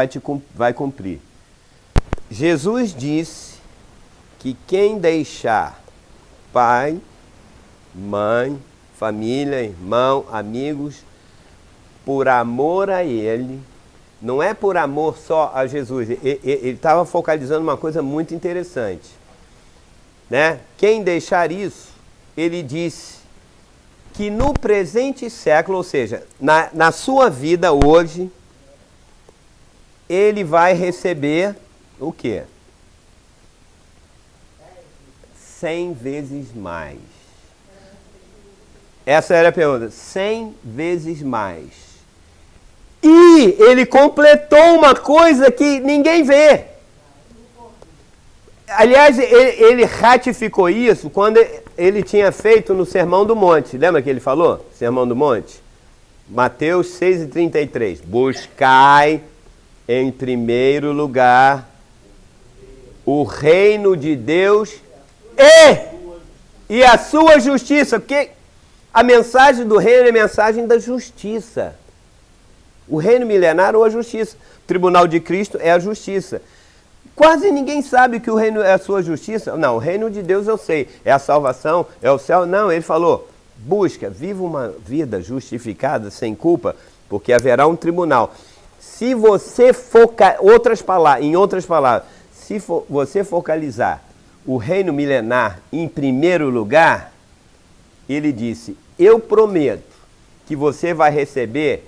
vai cumprir. Jesus disse que quem deixar pai, mãe, família, irmão, amigos, por amor a Ele, não é por amor só a Jesus, ele estava focalizando uma coisa muito interessante. Né? Quem deixar isso, ele disse que no presente século, ou seja, na sua vida hoje, ele vai receber o quê? 100 vezes mais. Essa era a pergunta. 100 vezes mais. E ele completou uma coisa que ninguém vê. Aliás, ele ratificou isso quando ele tinha feito no Sermão do Monte. Lembra que ele falou? Sermão do Monte? Mateus 6,33. Buscai em primeiro lugar o reino de Deus e a sua justiça. Porque a mensagem do reino é a mensagem da justiça. O reino milenar ou a justiça. O tribunal de Cristo é a justiça. Quase ninguém sabe que o reino é a sua justiça. Não, o reino de Deus eu sei. É a salvação, é o céu. Não, ele falou, busca, viva uma vida justificada, sem culpa, porque haverá um tribunal. Se você em outras palavras, se você focalizar o reino milenar em primeiro lugar, ele disse, eu prometo que você vai receber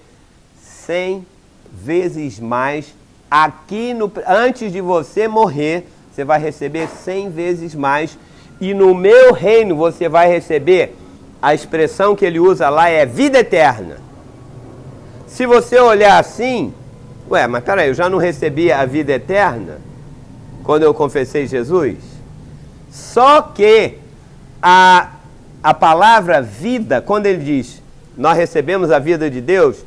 100 vezes mais aqui antes de você morrer, você vai receber 100 vezes mais. E no meu reino você vai receber, a expressão que ele usa lá é vida eterna. Se você olhar assim, mas peraí, eu já não recebi a vida eterna quando eu confessei Jesus? Só que a palavra vida, quando ele diz, nós recebemos a vida de Deus,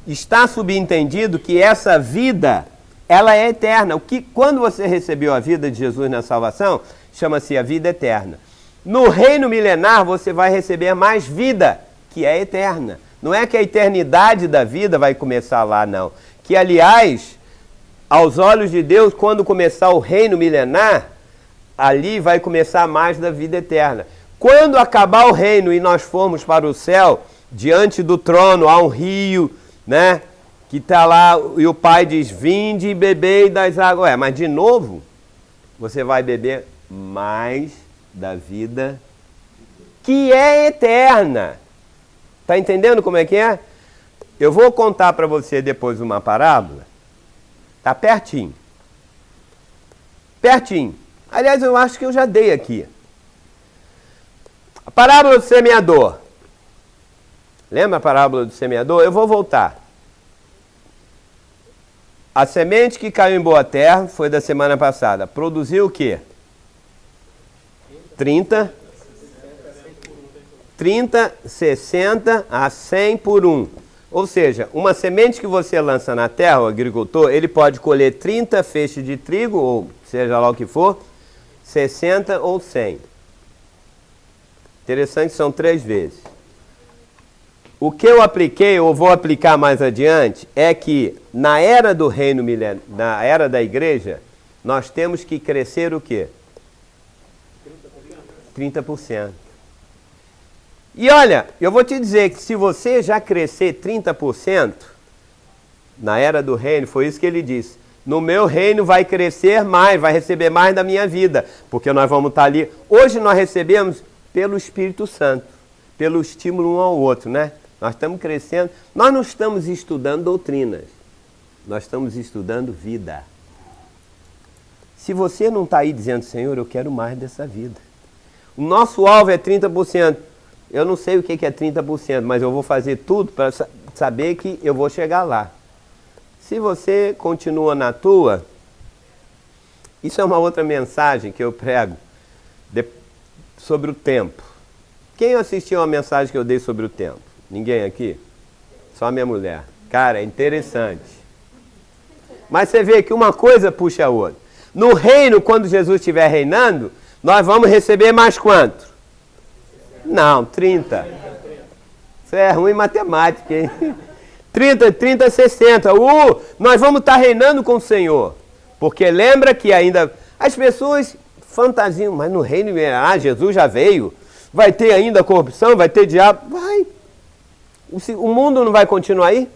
está subentendido que essa vida, ela é eterna. Quando você recebeu a vida de Jesus na salvação, chama-se a vida eterna. No reino milenar, você vai receber mais vida, que é eterna. Não é que a eternidade da vida vai começar lá, não. Que, aliás, aos olhos de Deus, quando começar o reino milenar, ali vai começar mais da vida eterna. Quando acabar o reino e nós formos para o céu, diante do trono há um rio, né? Que está lá e o pai diz, vinde e bebei das águas. Mas de novo, você vai beber mais da vida que é eterna. Está entendendo como é que é? Eu vou contar para você depois uma parábola. Está pertinho. Pertinho. Aliás, eu acho que eu já dei aqui. A parábola do semeador. Lembra a parábola do semeador? Eu vou voltar. A semente que caiu em boa terra, foi da semana passada, produziu o quê? 30, 60 a 100 por 1. Ou seja, uma semente que você lança na terra, o agricultor, ele pode colher 30 feixes de trigo, ou seja lá o que for, 60 ou 100. Interessante, são 3 vezes. O que eu apliquei, ou vou aplicar mais adiante, é que na era do reino milenar, na era da igreja, nós temos que crescer o quê? 30%. E olha, eu vou te dizer que se você já crescer 30%, na era do reino, foi isso que ele disse, no meu reino vai crescer mais, vai receber mais da minha vida, porque nós vamos estar ali. Hoje nós recebemos pelo Espírito Santo, pelo estímulo um ao outro, né? Nós estamos crescendo, nós não estamos estudando doutrinas, nós estamos estudando vida. Se você não está aí dizendo, Senhor, eu quero mais dessa vida. O nosso alvo é 30%. Eu não sei o que é 30%, mas eu vou fazer tudo para saber que eu vou chegar lá. Se você continua na tua, isso é uma outra mensagem que eu prego sobre o tempo. Quem assistiu a mensagem que eu dei sobre o tempo? Ninguém aqui? Só a minha mulher. Cara, é interessante. Mas você vê que uma coisa puxa a outra. No reino, quando Jesus estiver reinando, nós vamos receber mais quanto? Não, 30. Isso é ruim em matemática, hein? 30, 60. Nós vamos estar reinando com o Senhor. Porque lembra que ainda as pessoas fantasiam, mas no reino, Jesus já veio. Vai ter ainda corrupção, vai ter diabo. Vai. O mundo não vai continuar aí?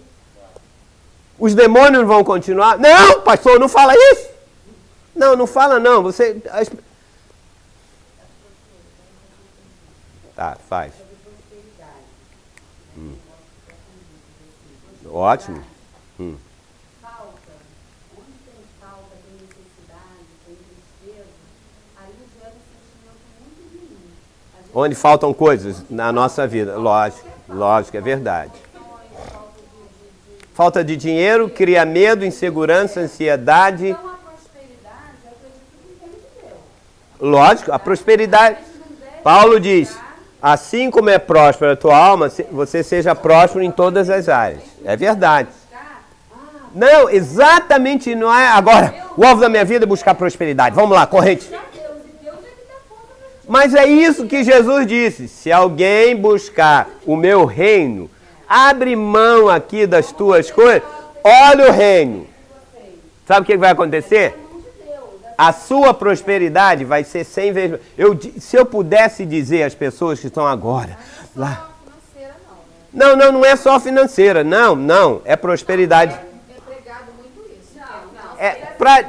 Os demônios não vão continuar? Não, pastor, não fala isso. Não fala não. Você... Tá, faz. Ótimo. Falta, onde tem falta, tem necessidade, tem tristeza, aí gera um sentimento muito ruim. Onde faltam coisas na nossa vida. Lógico, é verdade. Falta de dinheiro cria medo, insegurança, ansiedade. Então a prosperidade, eu acredito que vem de Deus. Lógico, a prosperidade. Paulo diz, assim como é próspera a tua alma, você seja próspero em todas as áreas. É verdade. Não, exatamente não é. Agora, o alvo da minha vida é buscar prosperidade. Vamos lá, corrente. Mas é isso que Jesus disse. Se alguém buscar o meu reino, abre mão aqui das tuas coisas, olha o reino. Sabe o que vai acontecer? A sua prosperidade vai ser 100 vezes... Se eu pudesse dizer às pessoas que estão agora lá... Não é só financeira. Não. É prosperidade.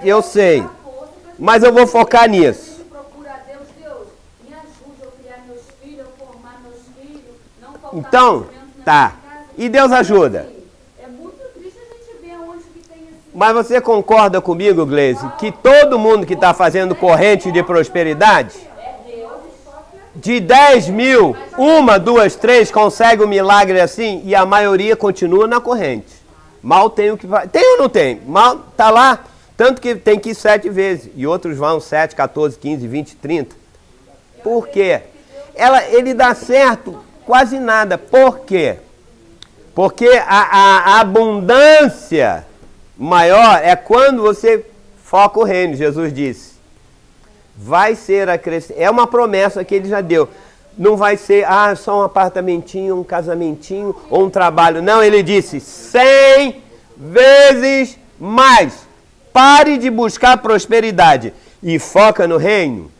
Eu sei. Mas eu vou focar nisso. Então, tá. E Deus ajuda. É muito triste a gente ver onde que tem esse... Mas você concorda comigo, Gleise, que todo mundo que está fazendo corrente de prosperidade, de 10 mil, 1, 2, 3 consegue um milagre assim e a maioria continua na corrente. Mal tem o que fazer. Tem ou não tem? Mal tá lá. Tanto que tem que ir 7 vezes. E outros vão 7, 14, 15, 20, 30. Por quê? Ele dá certo quase nada. Por quê? Porque a abundância maior é quando você foca o reino, Jesus disse. Vai ser acrescentado. É uma promessa que ele já deu. Não vai ser, só um apartamentinho, um casamentinho ou um trabalho. Não, ele disse 100 vezes mais. Pare de buscar prosperidade e foca no reino.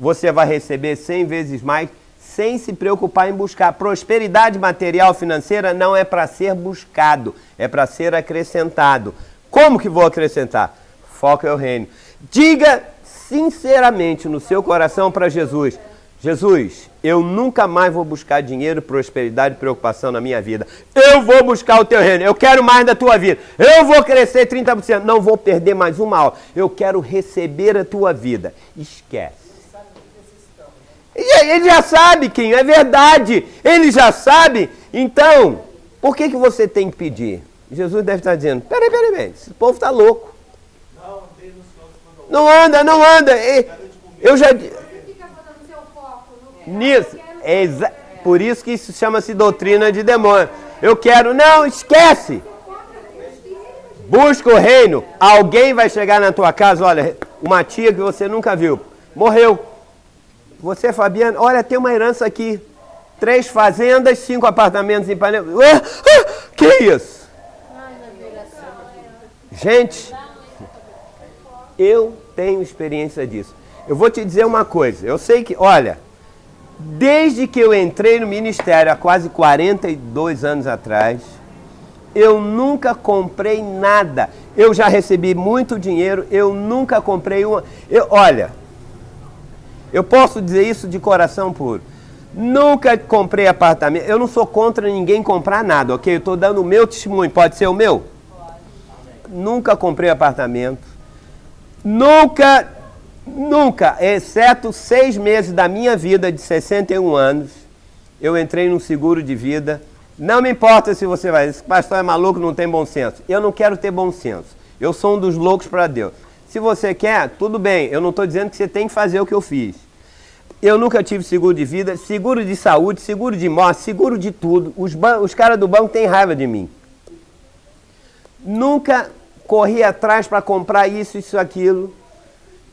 Você vai receber 100 vezes mais sem se preocupar em buscar. Prosperidade material financeira não é para ser buscado, é para ser acrescentado. Como que vou acrescentar? Foca no reino. Diga sinceramente no seu coração para Jesus: Jesus, eu nunca mais vou buscar dinheiro, prosperidade e preocupação na minha vida. Eu vou buscar o teu reino. Eu quero mais da tua vida. Eu vou crescer 30%. Não vou perder mais uma aula. Eu quero receber a tua vida. Esquece. Ele já sabe, Kim, é verdade. Ele já sabe. Então, por que você tem que pedir? Jesus deve estar dizendo, peraí, esse povo está louco. Não anda. Eu já... Nisso. Por isso que isso chama-se doutrina de demônio. Eu quero... Não, esquece. Busca o reino. Alguém vai chegar na tua casa, olha, uma tia que você nunca viu. Morreu. Você, Fabiana, olha, tem uma herança aqui. 3 fazendas, 5 apartamentos em Ipanema. Que isso? Gente, eu tenho experiência disso. Eu vou te dizer uma coisa. Eu sei que, olha, desde que eu entrei no ministério há quase 42 anos atrás, eu nunca comprei nada. Eu já recebi muito dinheiro, eu nunca comprei uma... Olha, eu posso dizer isso de coração puro. Nunca comprei apartamento. Eu não sou contra ninguém comprar nada, ok? Eu estou dando o meu testemunho. Pode ser o meu? Pode. Nunca comprei apartamento. Nunca, exceto 6 meses da minha vida de 61 anos, eu entrei num seguro de vida. Não me importa se você vai, esse pastor é maluco, não tem bom senso. Eu não quero ter bom senso. Eu sou um dos loucos para Deus. Se você quer, tudo bem. Eu não estou dizendo que você tem que fazer o que eu fiz. Eu nunca tive seguro de vida, seguro de saúde, seguro de morte, seguro de tudo. Os caras do banco têm raiva de mim. Nunca corri atrás para comprar isso, aquilo.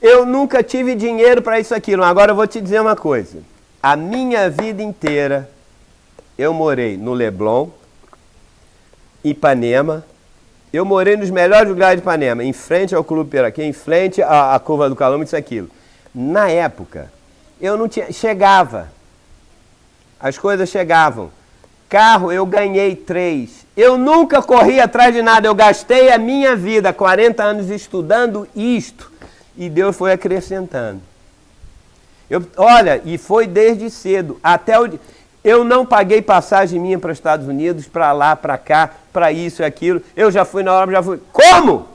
Eu nunca tive dinheiro para isso, aquilo. Agora eu vou te dizer uma coisa. A minha vida inteira, eu morei no Leblon, Ipanema. Eu morei nos melhores lugares de Ipanema, em frente ao Clube Piraquê, em frente à Curva do Calombo, isso, aquilo. Na época... eu não tinha... chegava. As coisas chegavam. Carro, eu ganhei 3. Eu nunca corri atrás de nada. Eu gastei a minha vida, 40 anos, estudando isto. E Deus foi acrescentando. Olha, e foi desde cedo. Até o... eu não paguei passagem minha para os Estados Unidos, para lá, para cá, para isso e aquilo. Eu já fui na obra, já fui... Como?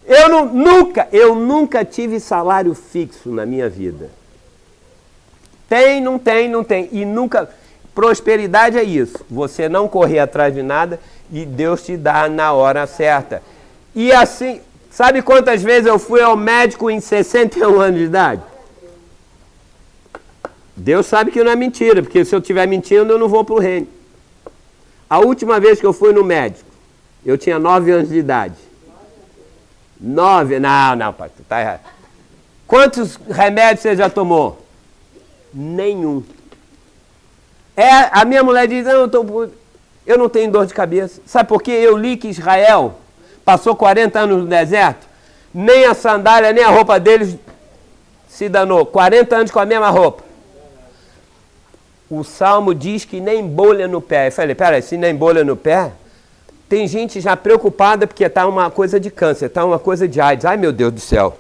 Eu nunca tive salário fixo na minha vida. Tem, não tem, não tem. E nunca... prosperidade é isso. Você não correr atrás de nada e Deus te dá na hora certa. E assim, sabe quantas vezes eu fui ao médico em 61 anos de idade? Deus sabe que não é mentira, porque se eu estiver mentindo eu não vou para o reino. A última vez que eu fui no médico, eu tinha 9 anos de idade. 9? Não, pai, tu tá errado. Quantos remédios você já tomou? Nenhum. A minha mulher diz, eu não tenho dor de cabeça. Sabe por quê? Eu li que Israel passou 40 anos no deserto, nem a sandália, nem a roupa deles se danou. 40 anos com a mesma roupa. O Salmo diz que nem bolha no pé. Eu falei, peraí, se nem bolha no pé, tem gente já preocupada porque está uma coisa de câncer, está uma coisa de AIDS. Ai, meu Deus do céu.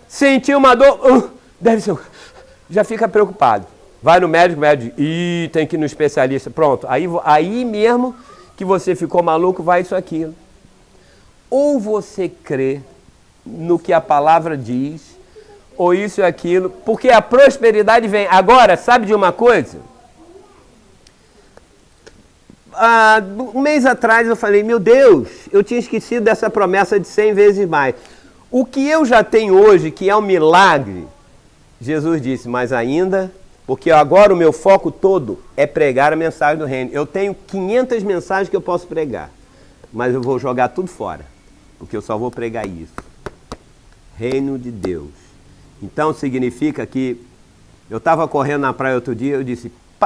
Sentiu uma dor, deve ser... já fica preocupado. Vai no médico, tem que ir no especialista. Pronto, aí mesmo que você ficou maluco, vai isso, aquilo. Ou você crê no que a palavra diz, ou isso e aquilo, porque a prosperidade vem. Agora, sabe de uma coisa? Um mês atrás eu falei, meu Deus, eu tinha esquecido dessa promessa de 100 vezes mais. O que eu já tenho hoje, que é um milagre, Jesus disse, mas ainda, porque agora o meu foco todo é pregar a mensagem do reino. Eu tenho 500 mensagens que eu posso pregar, mas eu vou jogar tudo fora, porque eu só vou pregar isso. Reino de Deus. Então significa que eu estava correndo na praia outro dia,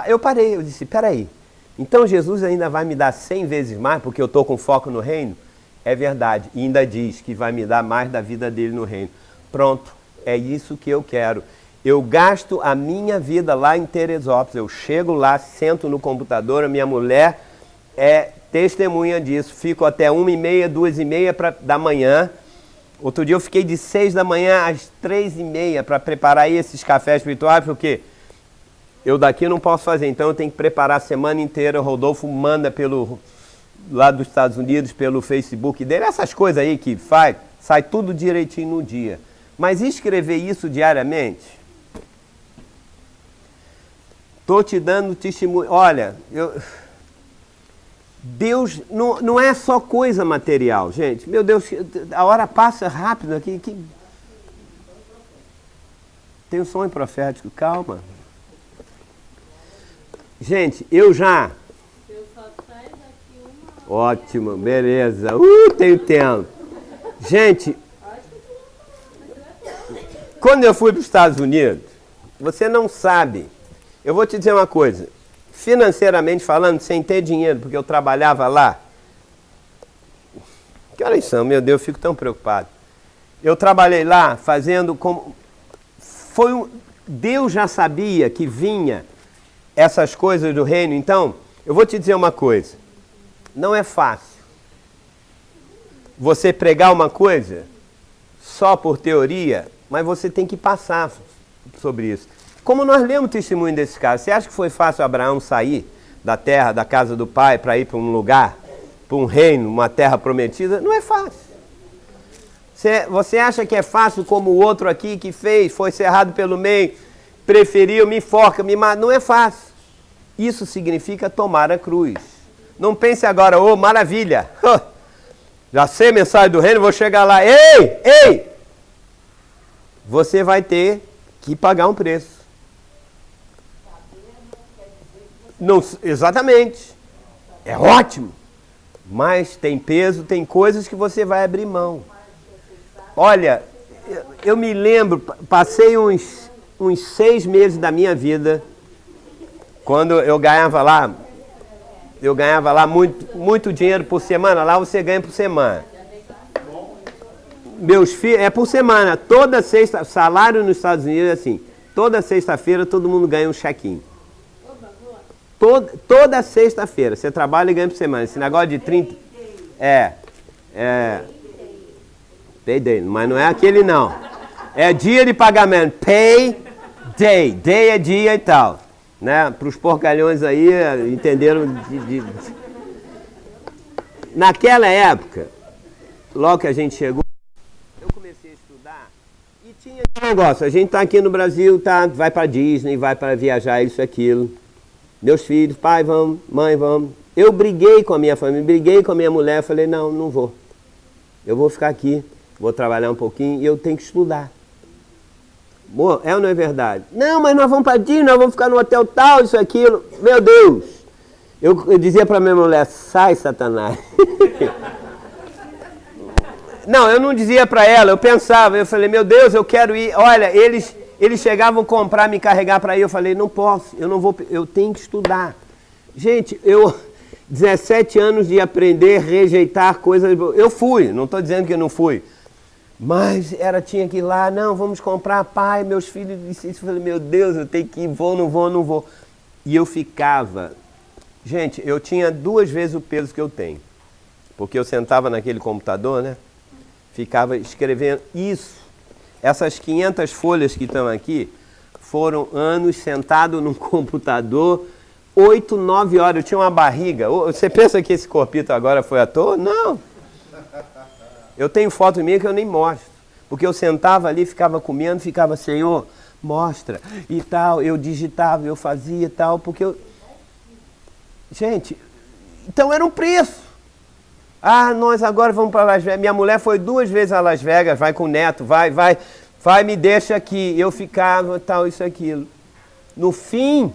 eu parei, eu disse, peraí, então Jesus ainda vai me dar 100 vezes mais, porque eu estou com foco no reino? É verdade, e ainda diz que vai me dar mais da vida dele no reino. Pronto, é isso que eu quero. Eu gasto a minha vida lá em Teresópolis, eu chego lá, sento no computador, a minha mulher é testemunha disso, fico até 1h30, 2h30 da manhã. Outro dia eu fiquei de 6 da manhã às 3h30 para preparar esses cafés espirituais, porque eu daqui não posso fazer, então eu tenho que preparar a semana inteira. O Rodolfo manda lá dos Estados Unidos, pelo Facebook dele, essas coisas aí que faz, sai tudo direitinho no dia. Mas escrever isso diariamente, estou te dando testemunho. Olha, Deus não é só coisa material, gente. Meu Deus, a hora passa rápido aqui. Tem um sonho profético, calma. Gente, eu já... Ótimo, beleza. Tenho tempo. Gente, quando eu fui para os Estados Unidos, você não sabe. Eu vou te dizer uma coisa. Financeiramente falando, sem ter dinheiro, porque eu trabalhava lá. Que horas são? Meu Deus, eu fico tão preocupado. Eu trabalhei lá fazendo como... Deus já sabia que vinha essas coisas do reino. Então, eu vou te dizer uma coisa. Não é fácil você pregar uma coisa só por teoria, mas você tem que passar sobre isso. Como nós lemos o testemunho desse cara, você acha que foi fácil Abraão sair da terra, da casa do pai, para ir para um lugar, para um reino, uma terra prometida? Não é fácil. Você acha que é fácil como o outro aqui que fez, foi cerrado pelo meio, preferiu, me enforca, me mata? Não é fácil. Isso significa tomar a cruz. Não pense agora, oh, maravilha, já sei a mensagem do reino, vou chegar lá. Ei! Você vai ter que pagar um preço. Não, exatamente. É ótimo. Mas tem peso, tem coisas que você vai abrir mão. Olha, eu me lembro, passei uns 6 meses da minha vida, quando eu ganhava lá muito dinheiro por semana. Lá você ganha por semana. Meus filhos, é por semana. Toda sexta, salário nos Estados Unidos é assim. Toda sexta-feira todo mundo ganha um chequinho. Toda sexta-feira. Você trabalha e ganha por semana. Esse negócio de 30... Payday, mas não é aquele não. É dia de pagamento. Pay day. Day é dia e tal. Né? Para os porcalhões aí, entenderam Naquela época, logo que a gente chegou, eu comecei a estudar e tinha um negócio. A gente tá aqui no Brasil, tá? Vai para Disney, vai para viajar, isso, aquilo. Meus filhos, pai, vamos, mãe, vamos. Eu briguei com a minha família, briguei com a minha mulher, falei, não vou. Eu vou ficar aqui, vou trabalhar um pouquinho e eu tenho que estudar. É ou não é verdade? Não, mas nós vamos para Disney, nós vamos ficar no hotel tal, isso, aquilo. Meu Deus! Eu dizia para minha mulher, sai, Satanás. Não, eu não dizia para ela, eu pensava, eu falei, meu Deus, eu quero ir. Olha, eles chegavam a comprar, me carregar para ir, eu falei, não posso, eu não vou, eu tenho que estudar. Gente, 17 anos de aprender, rejeitar coisas, eu fui, não estou dizendo que eu não fui. Mas tinha que ir lá, não, vamos comprar, pai, meus filhos, eu falei, meu Deus, eu tenho que ir, vou, não vou. E eu ficava, gente, eu tinha 2 vezes o peso que eu tenho, porque eu sentava naquele computador, né, ficava escrevendo isso. Essas 500 folhas que estão aqui, foram anos sentado num computador, 8, 9 horas, eu tinha uma barriga. Você pensa que esse corpito agora foi à toa? Não. Eu tenho foto minha que eu nem mostro. Porque eu sentava ali, ficava comendo, ficava, Senhor, mostra e tal. Eu digitava, eu fazia e tal, porque eu... Gente, então era um preço. Ah, nós agora vamos para Las Vegas. Minha mulher foi 2 vezes a Las Vegas, vai com o neto, vai, me deixa aqui. Eu ficava, tal, isso, aquilo. No fim,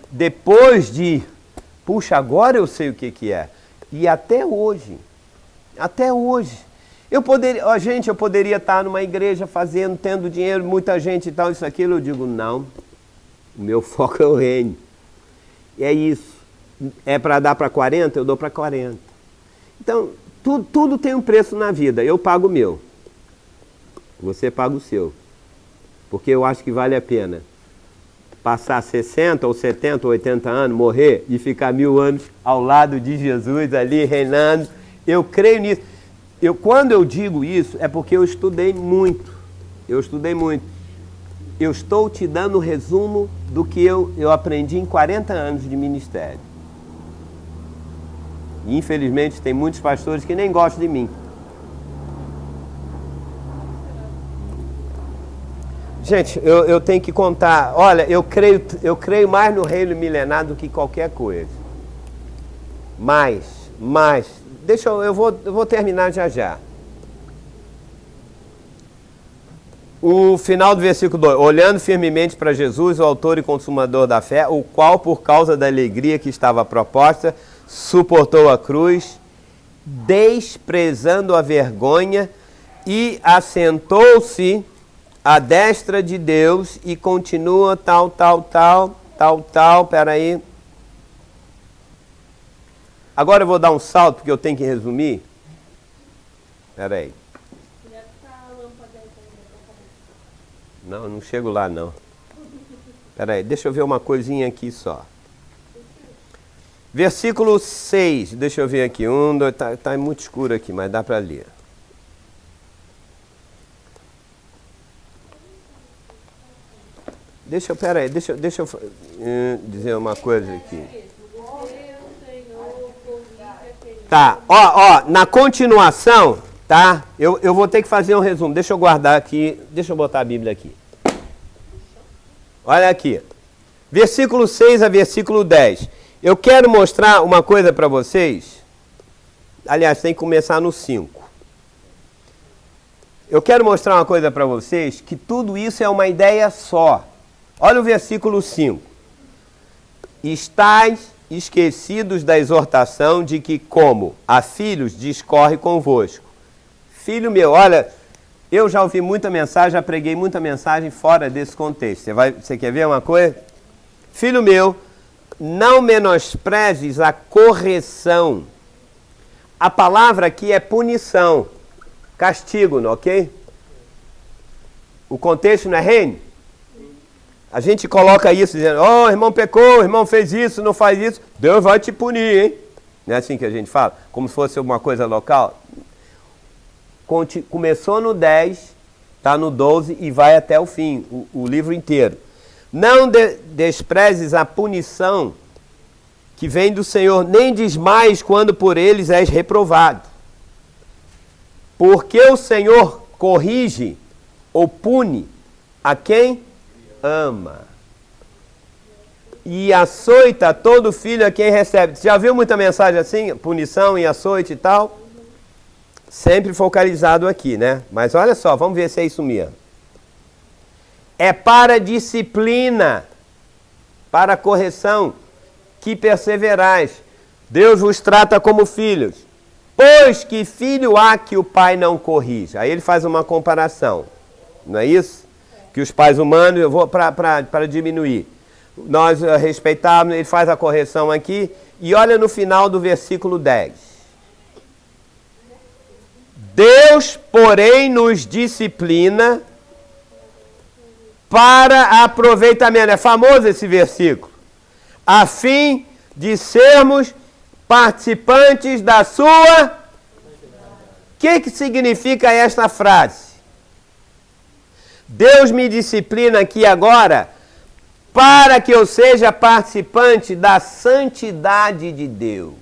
depois de... Puxa, agora eu sei o que é. E até hoje... Eu poderia estar numa igreja fazendo, tendo dinheiro, muita gente e tal, isso, aquilo. Eu digo, não, o meu foco é o reino. E é isso. É para dar para 40? Eu dou para 40. Então, tudo tem um preço na vida. Eu pago o meu. Você paga o seu. Porque eu acho que vale a pena passar 60 ou 70 ou 80 anos, morrer e ficar 1000 anos ao lado de Jesus ali reinando. Eu creio nisso. Quando eu digo isso, é porque eu estudei muito. Eu estou te dando o resumo do que eu aprendi em 40 anos de ministério. E, infelizmente, tem muitos pastores que nem gostam de mim. Gente, eu tenho que contar. Olha, eu creio mais no reino milenar do que qualquer coisa. Mas... eu vou terminar já. O final do versículo 2. Olhando firmemente para Jesus, o autor e consumador da fé, o qual, por causa da alegria que estava proposta, suportou a cruz, desprezando a vergonha, e assentou-se à destra de Deus e continua tal, peraí. Agora eu vou dar um salto, porque eu tenho que resumir. Peraí. Não chego lá não. Peraí, deixa eu ver uma coisinha aqui só. Versículo 6, deixa eu ver aqui. 1, 2, tá muito escuro aqui, mas dá para ler. Deixa eu dizer uma coisa aqui. Tá, na continuação, tá? Eu vou ter que fazer um resumo. Deixa eu guardar aqui, deixa eu botar a Bíblia aqui. Olha aqui. Versículo 6 a versículo 10. Eu quero mostrar uma coisa para vocês. Aliás, tem que começar no 5. Eu quero mostrar uma coisa para vocês, que tudo isso é uma ideia só. Olha o versículo 5. Estais esquecidos da exortação de que, como a filhos, discorre convosco. Filho meu, olha, eu já ouvi muita mensagem, já preguei muita mensagem fora desse contexto. Você quer ver uma coisa? Filho meu, não menosprezes a correção. A palavra aqui é punição, castigo, não, ok? O contexto não é reino? A gente coloca isso dizendo, o irmão pecou, o irmão fez isso, não faz isso, Deus vai te punir, hein? Não é assim que a gente fala? Como se fosse uma coisa local? Começou no 10, está no 12 e vai até o fim, o livro inteiro. Não desprezes a punição que vem do Senhor, nem desmaies quando por eles és reprovado. Porque o Senhor corrige ou pune a quem ama. E açoita todo filho a quem recebe. Você já viu muita mensagem assim? Punição e açoite e tal? Sempre focalizado aqui, né? Mas olha só, vamos ver se é isso mesmo. É para disciplina, para correção, que perseverais. Deus vos trata como filhos. Pois que filho há que o pai não corrija? Aí ele faz uma comparação. Não é isso? Que os pais humanos, eu vou para diminuir. Nós respeitamos, ele faz a correção aqui. E olha no final do versículo 10. Deus, porém, nos disciplina para aproveitamento. É famoso esse versículo. A fim de sermos participantes da sua... O que significa esta frase? Deus me disciplina aqui agora para que eu seja participante da santidade de Deus.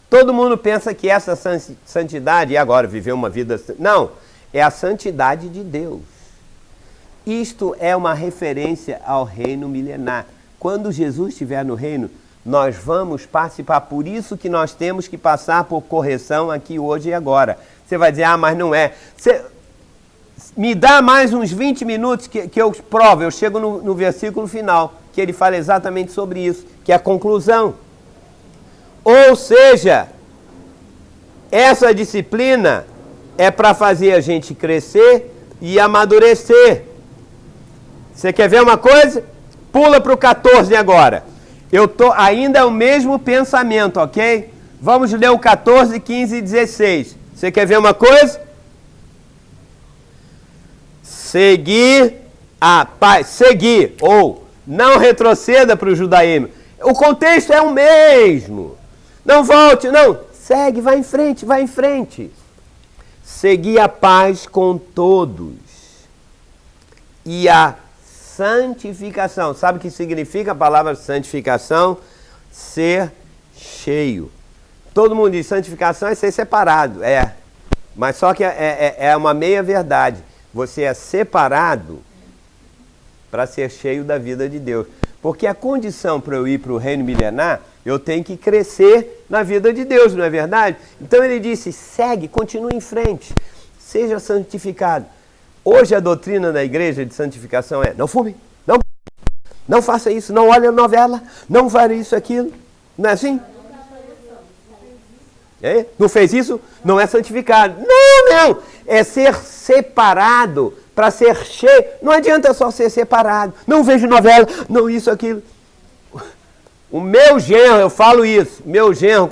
Todo mundo pensa que essa santidade, e agora, viver uma vida... Não, é a santidade de Deus. Isto é uma referência ao reino milenar. Quando Jesus estiver no reino, nós vamos participar. Por isso que nós temos que passar por correção aqui hoje e agora. Você vai dizer, mas não é. Me dá mais uns 20 minutos que eu provo. Eu chego no versículo final, que ele fala exatamente sobre isso, que é a conclusão. Ou seja, essa disciplina é para fazer a gente crescer e amadurecer. Você quer ver uma coisa? Pula para o 14 agora. Ainda é o mesmo pensamento, ok? Vamos ler o 14, 15 e 16. Você quer ver uma coisa? Seguir a paz. Seguir, ou não retroceda para o judaísmo. O contexto é o mesmo. Não volte, não. Segue, vai em frente, vai em frente. Seguir a paz com todos. E a santificação. Sabe o que significa a palavra santificação? Ser cheio. Todo mundo diz santificação é ser separado. É. Mas só que é uma meia verdade. Você é separado para ser cheio da vida de Deus. Porque a condição para eu ir para o reino milenar, eu tenho que crescer na vida de Deus, não é verdade? Então ele disse, segue, continue em frente, seja santificado. Hoje a doutrina da igreja de santificação é, não fume, não faça isso, não olhe a novela, não fale isso, aquilo. Não é assim? Não fez isso, não é santificado. Não, é ser separado para ser cheio. Não adianta só ser separado. Não vejo novela, não isso, aquilo. O meu genro, eu falo isso, meu genro,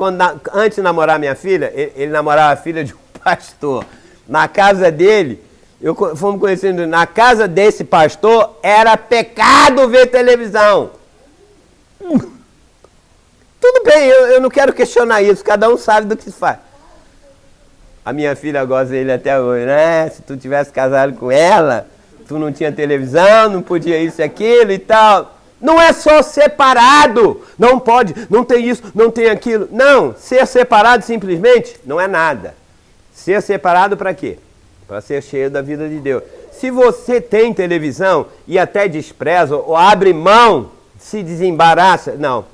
antes de namorar minha filha, ele namorava a filha de um pastor. Na casa dele, fomos conhecendo, na casa desse pastor, era pecado ver televisão. Tudo bem, eu não quero questionar isso, cada um sabe do que se faz. A minha filha gosta dele até hoje, né? Se tu tivesse casado com ela, tu não tinha televisão, não podia isso e aquilo e tal. Não é só separado, não pode, não tem isso, não tem aquilo. Não, ser separado simplesmente não é nada. Ser separado para quê? Para ser cheio da vida de Deus. Se você tem televisão e até despreza ou abre mão, se desembaraça, não.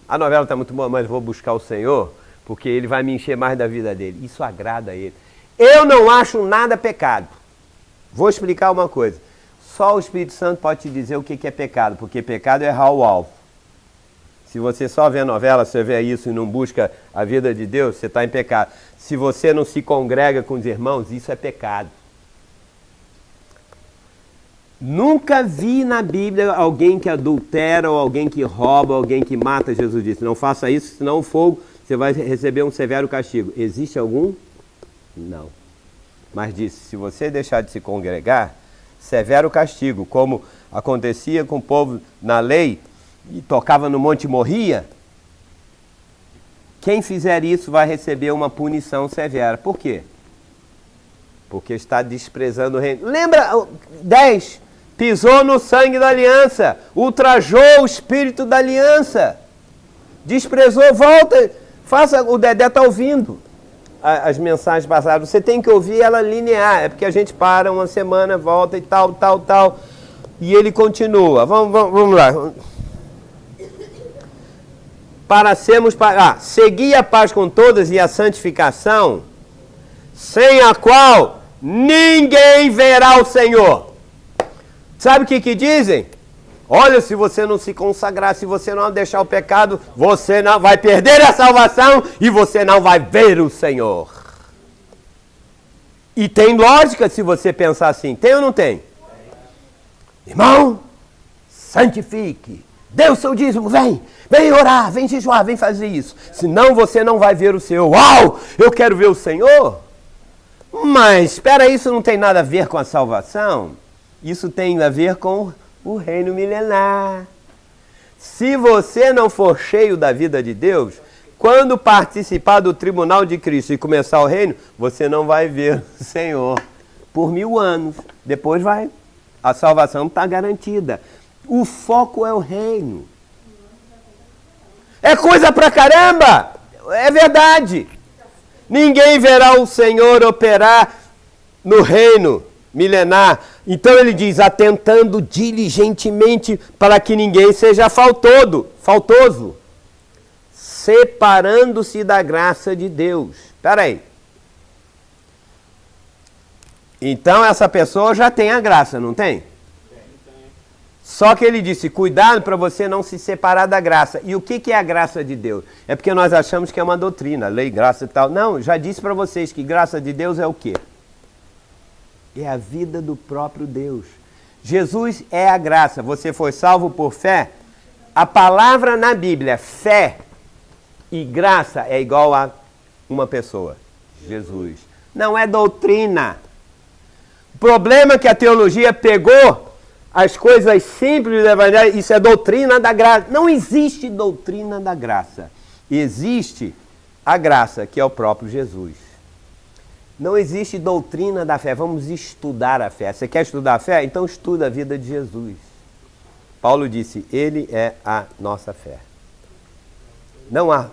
A novela está muito boa, mas eu vou buscar o Senhor, porque Ele vai me encher mais da vida dele. Isso agrada a Ele. Eu não acho nada pecado. Vou explicar uma coisa. Só o Espírito Santo pode te dizer o que é pecado, porque pecado é errar o alvo. Se você só vê novela, você vê isso e não busca a vida de Deus, você está em pecado. Se você não se congrega com os irmãos, isso é pecado. Nunca vi na Bíblia alguém que adultera, ou alguém que rouba, ou alguém que mata. Jesus disse, não faça isso, senão o fogo, você vai receber um severo castigo. Existe algum? Não. Mas disse, se você deixar de se congregar, severo castigo, como acontecia com o povo na lei, e tocava no monte e morria, quem fizer isso vai receber uma punição severa. Por quê? Porque está desprezando o reino. Lembra, 10, pisou no sangue da aliança, ultrajou o espírito da aliança, desprezou, volta, faça, o Dedé está ouvindo as mensagens passadas, você tem que ouvir ela linear, é porque a gente para uma semana, volta e tal, e ele continua. Vamos lá. Para sermos, segui a paz com todas e a santificação, sem a qual ninguém verá o Senhor. Sabe o que dizem? Olha, se você não se consagrar, se você não deixar o pecado, você não vai perder a salvação e você não vai ver o Senhor. E tem lógica se você pensar assim. Tem ou não tem? Irmão, santifique. Dê o seu dízimo, vem orar, vem jejuar, vem fazer isso. Senão você não vai ver o Senhor. Uau, eu quero ver o Senhor. Mas, espera, isso não tem nada a ver com a salvação. Isso tem a ver com o reino milenar. Se você não for cheio da vida de Deus, quando participar do tribunal de Cristo e começar o reino, você não vai ver o Senhor por 1000 anos. Depois vai. A salvação está garantida. O foco é o reino. É coisa pra caramba! É verdade. Ninguém verá o Senhor operar no reino milenar. Então ele diz, atentando diligentemente para que ninguém seja faltoso, separando-se da graça de Deus. Espera aí. Então essa pessoa já tem a graça, não tem? Só que ele disse, cuidado para você não se separar da graça. E o que é a graça de Deus? É porque nós achamos que é uma doutrina, lei, graça e tal. Não, já disse para vocês que graça de Deus é o quê? É a vida do próprio Deus. Jesus é a graça. Você foi salvo por fé? A palavra na Bíblia, fé e graça, é igual a uma pessoa. Jesus. Não é doutrina. O problema é que a teologia pegou as coisas simples do Evangelho, isso é doutrina da graça. Não existe doutrina da graça. Existe a graça, que é o próprio Jesus. Não existe doutrina da fé. Vamos estudar a fé. Você quer estudar a fé? Então estuda a vida de Jesus. Paulo disse, ele é a nossa fé. Não há.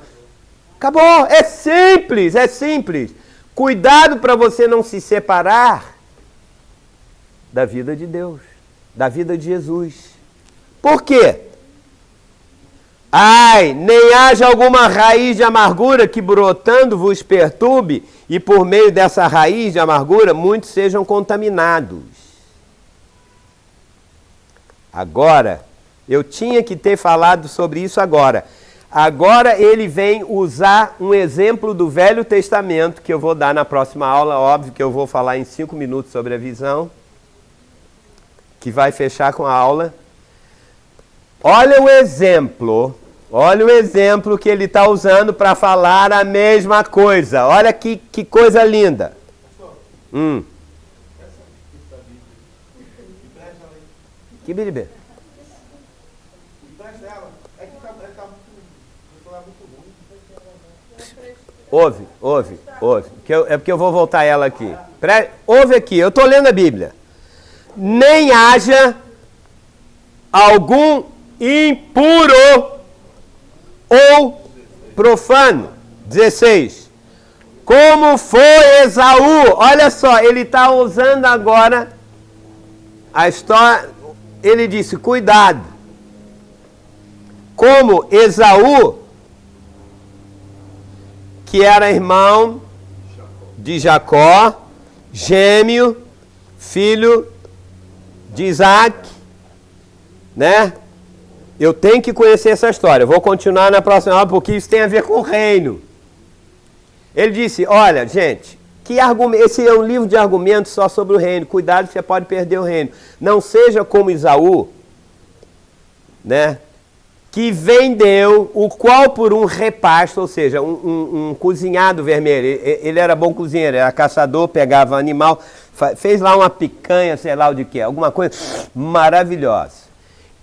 Acabou! É simples, é simples. Cuidado para você não se separar da vida de Deus. Da vida de Jesus. Por quê? Ai, nem haja alguma raiz de amargura que brotando vos perturbe, e por meio dessa raiz de amargura muitos sejam contaminados. Agora, eu tinha que ter falado sobre isso agora. Agora ele vem usar um exemplo do Velho Testamento, que eu vou dar na próxima aula. Óbvio que eu vou falar em 5 minutos sobre a visão, que vai fechar com a aula. Olha o exemplo que ele está usando para falar a mesma coisa. Olha que coisa linda. Que bíblia? Ouve. É porque eu vou voltar ela aqui. Ouve aqui, eu estou lendo a Bíblia. Nem haja algum impuro ou profano. 16. Como foi Esaú? Olha só, ele está usando agora a história. Ele disse, cuidado. Como Esaú, que era irmão de Jacó, gêmeo, filho de Isaac, né? Eu tenho que conhecer essa história. Eu vou continuar na próxima aula porque isso tem a ver com o reino. Ele disse, olha, gente, esse é um livro de argumentos só sobre o reino. Cuidado, você pode perder o reino. Não seja como Esaú, né? Que vendeu o qual por um repasto, ou seja, um cozinhado vermelho. Ele era bom cozinheiro, era caçador, pegava animal, fez lá uma picanha, sei lá o de que, alguma coisa maravilhosa.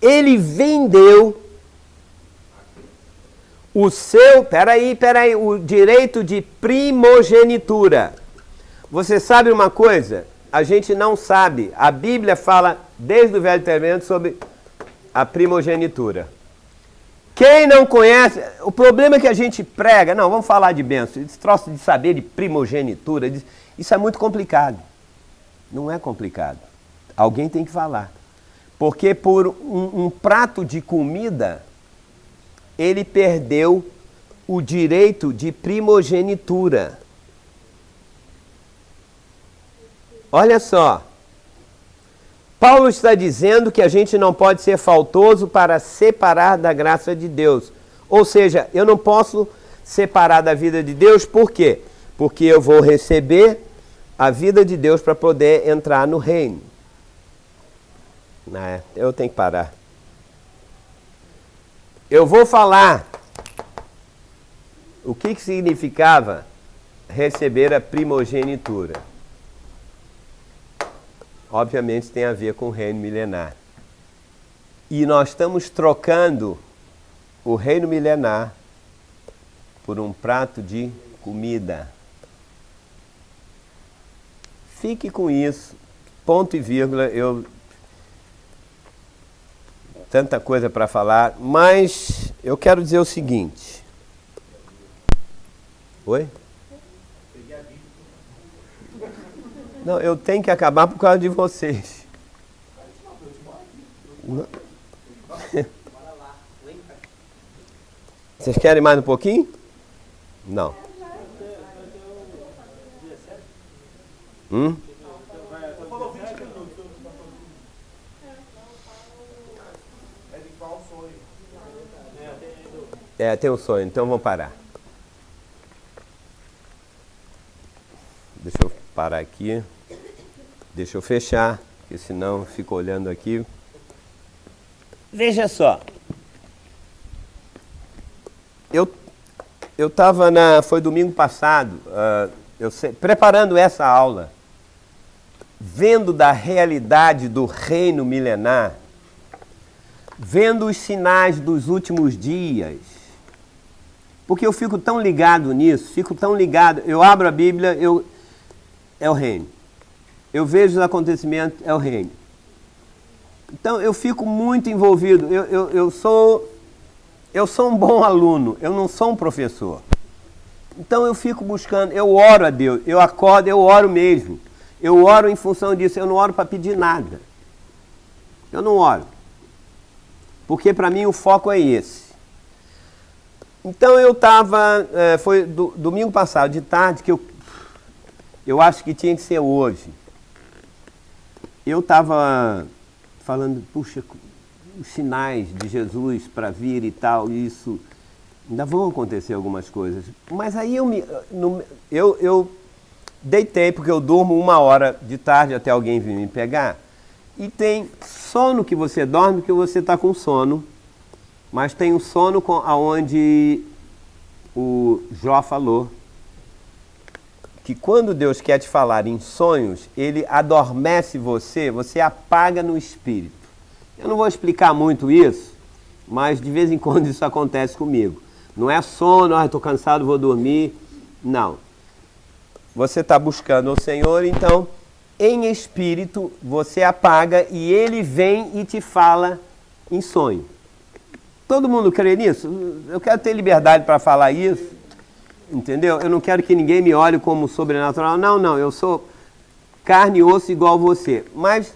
Ele vendeu o seu, peraí, o direito de primogenitura. Você sabe uma coisa? A gente não sabe. A Bíblia fala desde o Velho Testamento sobre a primogenitura. Quem não conhece, o problema é que a gente prega, não, vamos falar de bênção, esse troço de saber de primogenitura, isso é muito complicado. Não é complicado. Alguém tem que falar. Porque por um prato de comida, ele perdeu o direito de primogenitura. Olha só. Paulo está dizendo que a gente não pode ser faltoso para separar da graça de Deus. Ou seja, eu não posso separar da vida de Deus, por quê? Porque eu vou receber a vida de Deus para poder entrar no reino. Eu tenho que parar. Eu vou falar o que significava receber a primogenitura. Obviamente tem a ver com o reino milenar. E nós estamos trocando o reino milenar por um prato de comida. Fique com isso, ponto e vírgula, tanta coisa para falar, mas eu quero dizer o seguinte. Oi? Não, eu tenho que acabar por causa de vocês. Vocês querem mais um pouquinho? Não. Tem um sonho, então vamos parar. Deixa eu parar aqui. Deixa eu fechar, porque senão eu fico olhando aqui. Veja só. Eu estava foi domingo passado, preparando essa aula, vendo da realidade do reino milenar, vendo os sinais dos últimos dias, porque eu fico tão ligado nisso, eu abro a Bíblia, é o reino. Eu vejo os acontecimentos, é o reino. Então eu fico muito envolvido, eu sou um bom aluno, eu não sou um professor. Então eu fico buscando, eu oro a Deus, eu acordo, eu oro mesmo. Eu oro em função disso, eu não oro para pedir nada. Eu não oro. Porque para mim o foco é esse. Então eu estava, foi domingo passado, de tarde, que eu acho que tinha que ser hoje. Eu estava falando, puxa, os sinais de Jesus para vir e tal, isso. Ainda vão acontecer algumas coisas. Mas aí eu deitei, porque eu durmo 1h de tarde até alguém vir me pegar. E tem sono que você dorme, que você está com sono. Mas tem um sono onde o Jó falou que quando Deus quer te falar em sonhos, ele adormece você apaga no espírito. Eu não vou explicar muito isso, mas de vez em quando isso acontece comigo. Não é sono, estou cansado, vou dormir. Não. Você está buscando o Senhor, então, em espírito, você apaga e ele vem e te fala em sonho. Todo mundo crê nisso? Eu quero ter liberdade para falar isso, entendeu? Eu não quero que ninguém me olhe como sobrenatural. Não, eu sou carne e osso igual você. Mas,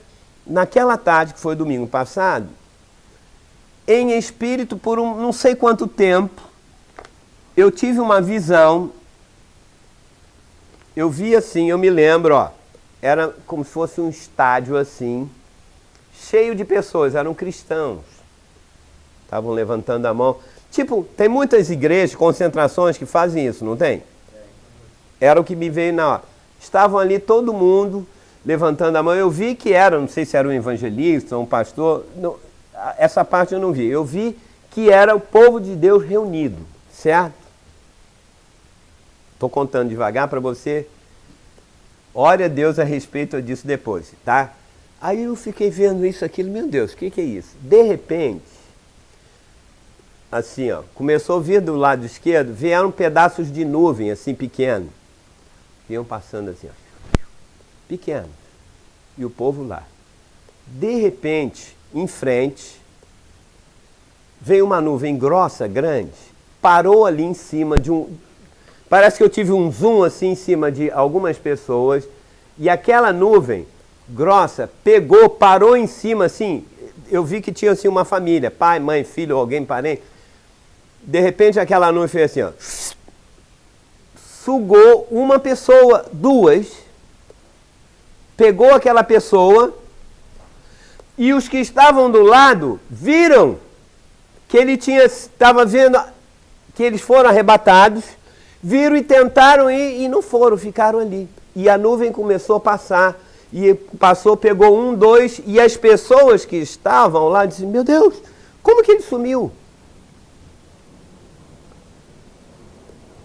naquela tarde, que foi domingo passado, em espírito, por não sei quanto tempo, eu tive uma visão, eu vi assim, eu me lembro, era como se fosse um estádio assim, cheio de pessoas, eram cristãos, estavam levantando a mão. Tipo, tem muitas igrejas, concentrações que fazem isso, não tem? Era o que me veio na hora. Estavam ali todo mundo levantando a mão, eu vi que era, não sei se era um evangelista, um pastor, não, essa parte eu não vi. Eu vi que era o povo de Deus reunido, certo? Estou contando devagar para você. Ore a Deus a respeito disso depois, tá? Aí eu fiquei vendo isso, aquilo, meu Deus, o que é isso? De repente, assim, começou a vir do lado esquerdo, vieram pedaços de nuvem, assim, pequeno. Iam passando assim, pequeno. E o povo lá. De repente, em frente, veio uma nuvem grossa, grande, parou ali em cima de um... Parece que eu tive um zoom assim em cima de algumas pessoas, e aquela nuvem grossa pegou, parou em cima assim, eu vi que tinha assim uma família, pai, mãe, filho, alguém, parente. De repente aquela nuvem fez assim, sugou uma pessoa, duas, pegou aquela pessoa, e os que estavam do lado viram que ele estava vendo que eles foram arrebatados, viram e tentaram ir e não foram, ficaram ali. E a nuvem começou a passar, e passou, pegou um, dois, e as pessoas que estavam lá disseram, meu Deus, como que ele sumiu?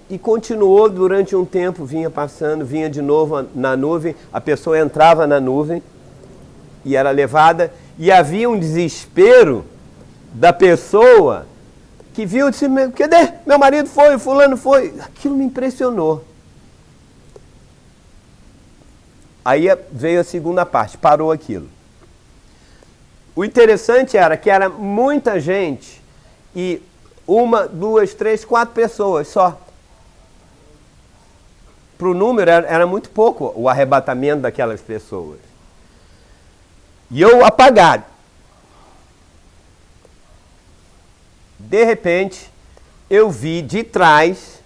E continuou durante um tempo, vinha passando, vinha de novo na nuvem, a pessoa entrava na nuvem e era levada, e havia um desespero da pessoa que viu e disse, cadê? Meu marido foi, fulano foi. Aquilo me impressionou. Aí veio a segunda parte, parou aquilo. O interessante era que era muita gente e 1, 2, 3, 4 pessoas só. Para o número era muito pouco o arrebatamento daquelas pessoas. E eu apagado. De repente, eu vi de trás,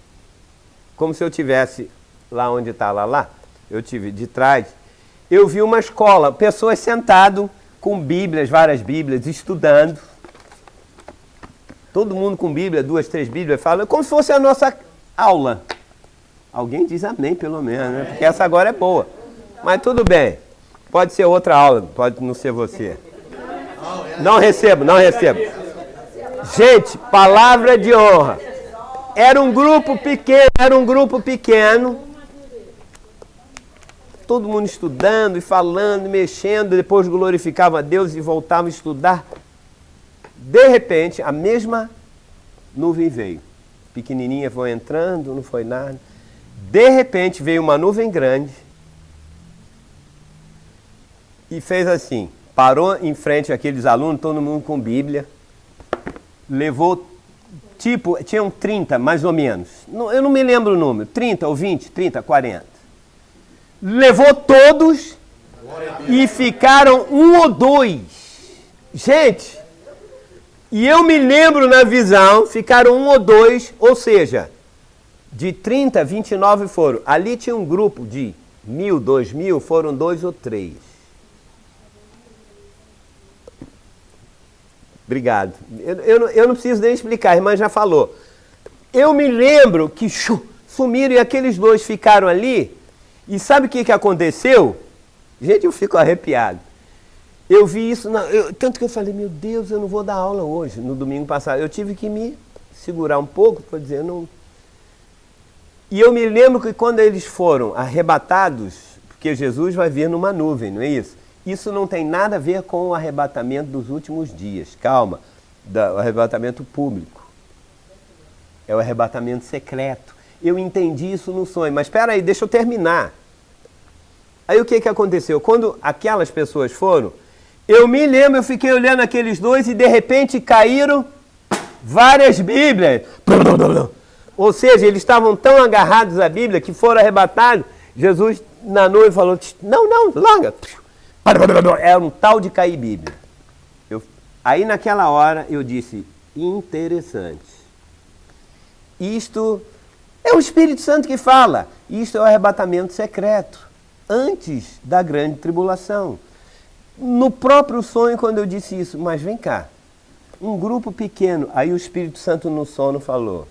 como se eu tivesse lá onde está lá, eu tive de trás, eu vi uma escola, pessoas sentadas com bíblias, várias bíblias, estudando. Todo mundo com bíblia, 2, 3 bíblias, fala como se fosse a nossa aula. Alguém diz amém, pelo menos, né? Porque essa agora é boa. Mas tudo bem, pode ser outra aula, pode não ser você. Não recebo. Gente, palavra de honra. Era um grupo pequeno. Todo mundo estudando e falando, mexendo, depois glorificava a Deus e voltava a estudar. De repente, a mesma nuvem veio. Pequenininha foi entrando, não foi nada. De repente, veio uma nuvem grande e fez assim. Parou em frente àqueles alunos, todo mundo com Bíblia. Levou, tinham 30, mais ou menos. Eu não me lembro o número. 30 ou 20, 30, 40. Levou todos e ficaram 1 ou 2. Gente, e eu me lembro na visão, ficaram 1 ou 2, ou seja, de 30, 29 foram. Ali tinha um grupo de 1.000, 2.000, foram 2 ou 3. Obrigado. Eu não preciso nem explicar, a irmã já falou. Eu me lembro que sumiram e aqueles dois ficaram ali. E sabe o que aconteceu? Gente, eu fico arrepiado. Eu vi isso, tanto que eu falei, meu Deus, eu não vou dar aula hoje, no domingo passado. Eu tive que me segurar um pouco para dizer, não... E eu me lembro que quando eles foram arrebatados, porque Jesus vai vir numa nuvem, não é isso? Isso não tem nada a ver com o arrebatamento dos últimos dias, calma, o arrebatamento público. É o arrebatamento secreto. Eu entendi isso no sonho, mas espera aí, deixa eu terminar. Aí o que aconteceu? Quando aquelas pessoas foram, eu me lembro, eu fiquei olhando aqueles dois e de repente caíram várias Bíblias. Ou seja, eles estavam tão agarrados à Bíblia que foram arrebatados. Jesus na nuvem falou, não, larga. Era um tal de cair Bíblia. Aí naquela hora eu disse, interessante. Isto é o Espírito Santo que fala. Isto é o arrebatamento secreto, antes da grande tribulação. No próprio sonho, quando eu disse isso, mas vem cá, um grupo pequeno, aí o Espírito Santo no sono falou,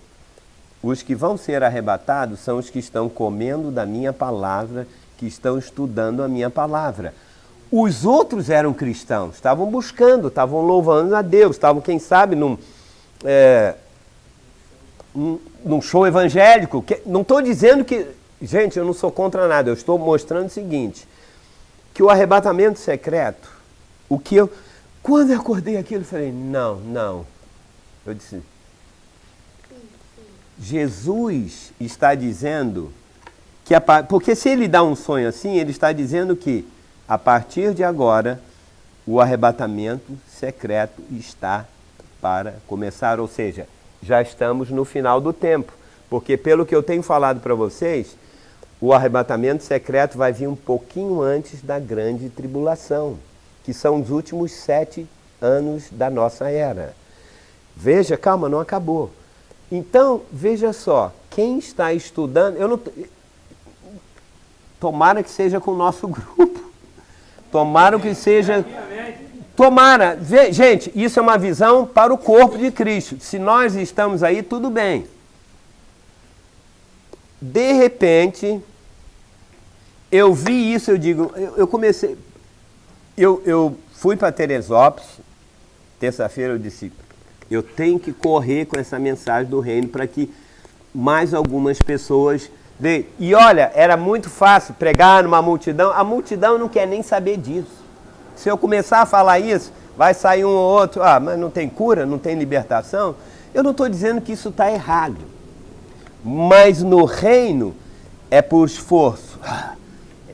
os que vão ser arrebatados são os que estão comendo da minha palavra, que estão estudando a minha palavra. Os outros eram cristãos, estavam buscando, estavam louvando a Deus, estavam, quem sabe, num show evangélico. Não estou dizendo que... Gente, eu não sou contra nada, eu estou mostrando o seguinte, que o arrebatamento secreto, quando eu acordei aquilo, eu falei, não. Eu disse, Jesus está dizendo que, porque se ele dá um sonho assim, ele está dizendo que, a partir de agora, o arrebatamento secreto está para começar, ou seja, já estamos no final do tempo, porque pelo que eu tenho falado para vocês, o arrebatamento secreto vai vir um pouquinho antes da grande tribulação, que são os últimos 7 anos da nossa era. Veja, calma, não acabou. Então, veja só, quem está estudando, tomara que seja com o nosso grupo, tomara que seja... Tomara, gente, isso é uma visão para o corpo de Cristo. Se nós estamos aí, tudo bem. De repente, eu vi isso, eu comecei... Eu fui para Teresópolis, terça-feira eu disse, eu tenho que correr com essa mensagem do reino para que mais algumas pessoas vejam. E olha, era muito fácil pregar numa multidão, a multidão não quer nem saber disso. Se eu começar a falar isso, vai sair um ou outro, mas não tem cura, não tem libertação. Eu não estou dizendo que isso está errado, mas no reino é por esforço.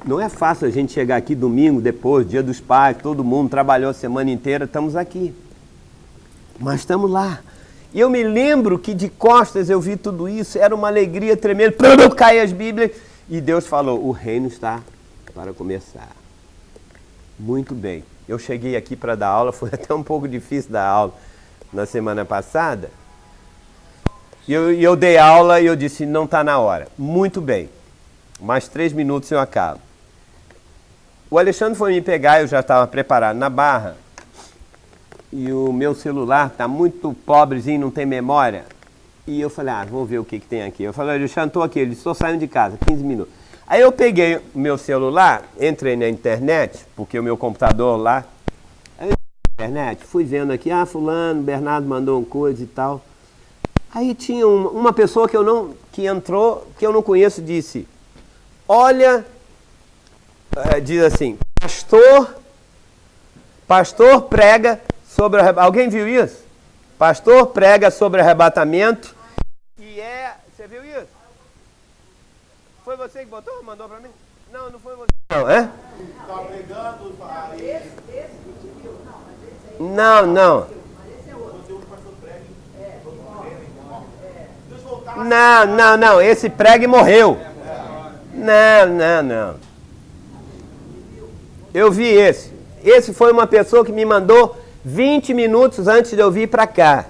Não é fácil a gente chegar aqui domingo, depois, dia dos pais, todo mundo trabalhou a semana inteira, estamos aqui. Mas estamos lá. E eu me lembro que de costas eu vi tudo isso, era uma alegria tremenda, caem as Bíblias, e Deus falou, o reino está para começar. Muito bem. Eu cheguei aqui para dar aula, foi até um pouco difícil dar aula na semana passada. E eu dei aula e eu disse, não está na hora. Muito bem. Mais 3 minutos e eu acabo. O Alexandre foi me pegar, eu já estava preparado na Barra. E o meu celular está muito pobrezinho, não tem memória. E eu falei, vamos ver o que tem aqui. Eu falei, Alexandre, estou aqui. Ele disse, estou saindo de casa, 15 minutos. Aí eu peguei o meu celular, entrei na internet, porque o meu computador lá... Aí eu entrei na internet, fui vendo aqui, fulano, Bernardo mandou uma coisa e tal. Aí tinha uma pessoa que entrou, que eu não conheço, disse, olha, diz assim, pastor prega sobre arrebatamento. Alguém viu isso? Pastor prega sobre arrebatamento. Você viu isso? Foi você que botou? Mandou pra mim? Não, não foi você. Não, é? Tá pregando, Esse que te viu. Não, mas esse aí. Não. Mas esse é outro. Não. Esse prega e morreu. Não. Eu vi esse. Esse foi uma pessoa que me mandou 20 minutos antes de eu vir pra cá.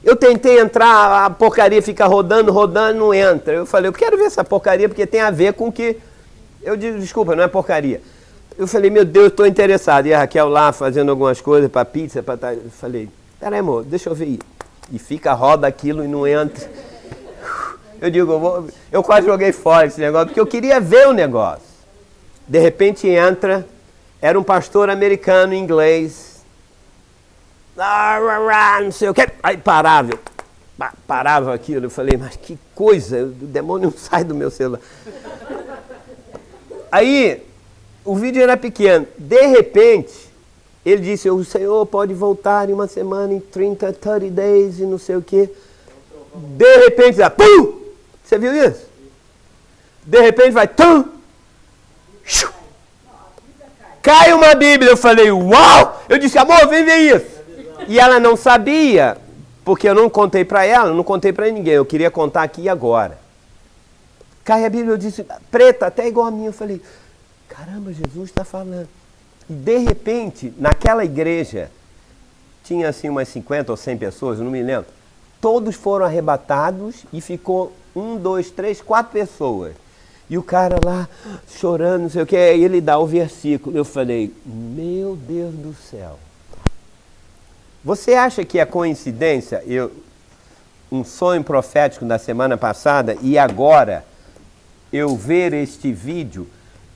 Eu tentei entrar, a porcaria fica rodando, não entra. Eu falei, eu quero ver essa porcaria porque tem a ver com que... Eu digo, desculpa, não é porcaria. Eu falei, meu Deus, estou interessado. E a Raquel lá fazendo algumas coisas para pizza, eu falei, peraí, amor, deixa eu ver aí. E roda aquilo e não entra. Eu digo, eu quase joguei fora esse negócio, porque eu queria ver o negócio. De repente entra, era um pastor americano, inglês. Não sei o quê. Aí parava aquilo. Eu falei, mas que coisa, o demônio não sai do meu celular. Aí, o vídeo era pequeno. De repente, ele disse, o Senhor pode voltar em uma semana, em 30 days e não sei o quê. De repente, pum! Você viu isso? De repente vai, tum! Cai uma Bíblia. Eu falei, uau! Eu disse, amor, vem ver isso. E ela não sabia, porque eu não contei para ela, não contei para ninguém. Eu queria contar aqui e agora. Cai a Bíblia, eu disse, preta, até igual a minha. Eu falei, caramba, Jesus está falando. E de repente, naquela igreja, tinha assim umas 50 ou 100 pessoas, eu não me lembro. Todos foram arrebatados e ficou 1, 2, 3, 4 pessoas. E o cara lá chorando, não sei o que, aí ele dá o versículo. Eu falei, meu Deus do céu. Você acha que é coincidência um sonho profético da semana passada e agora eu ver este vídeo?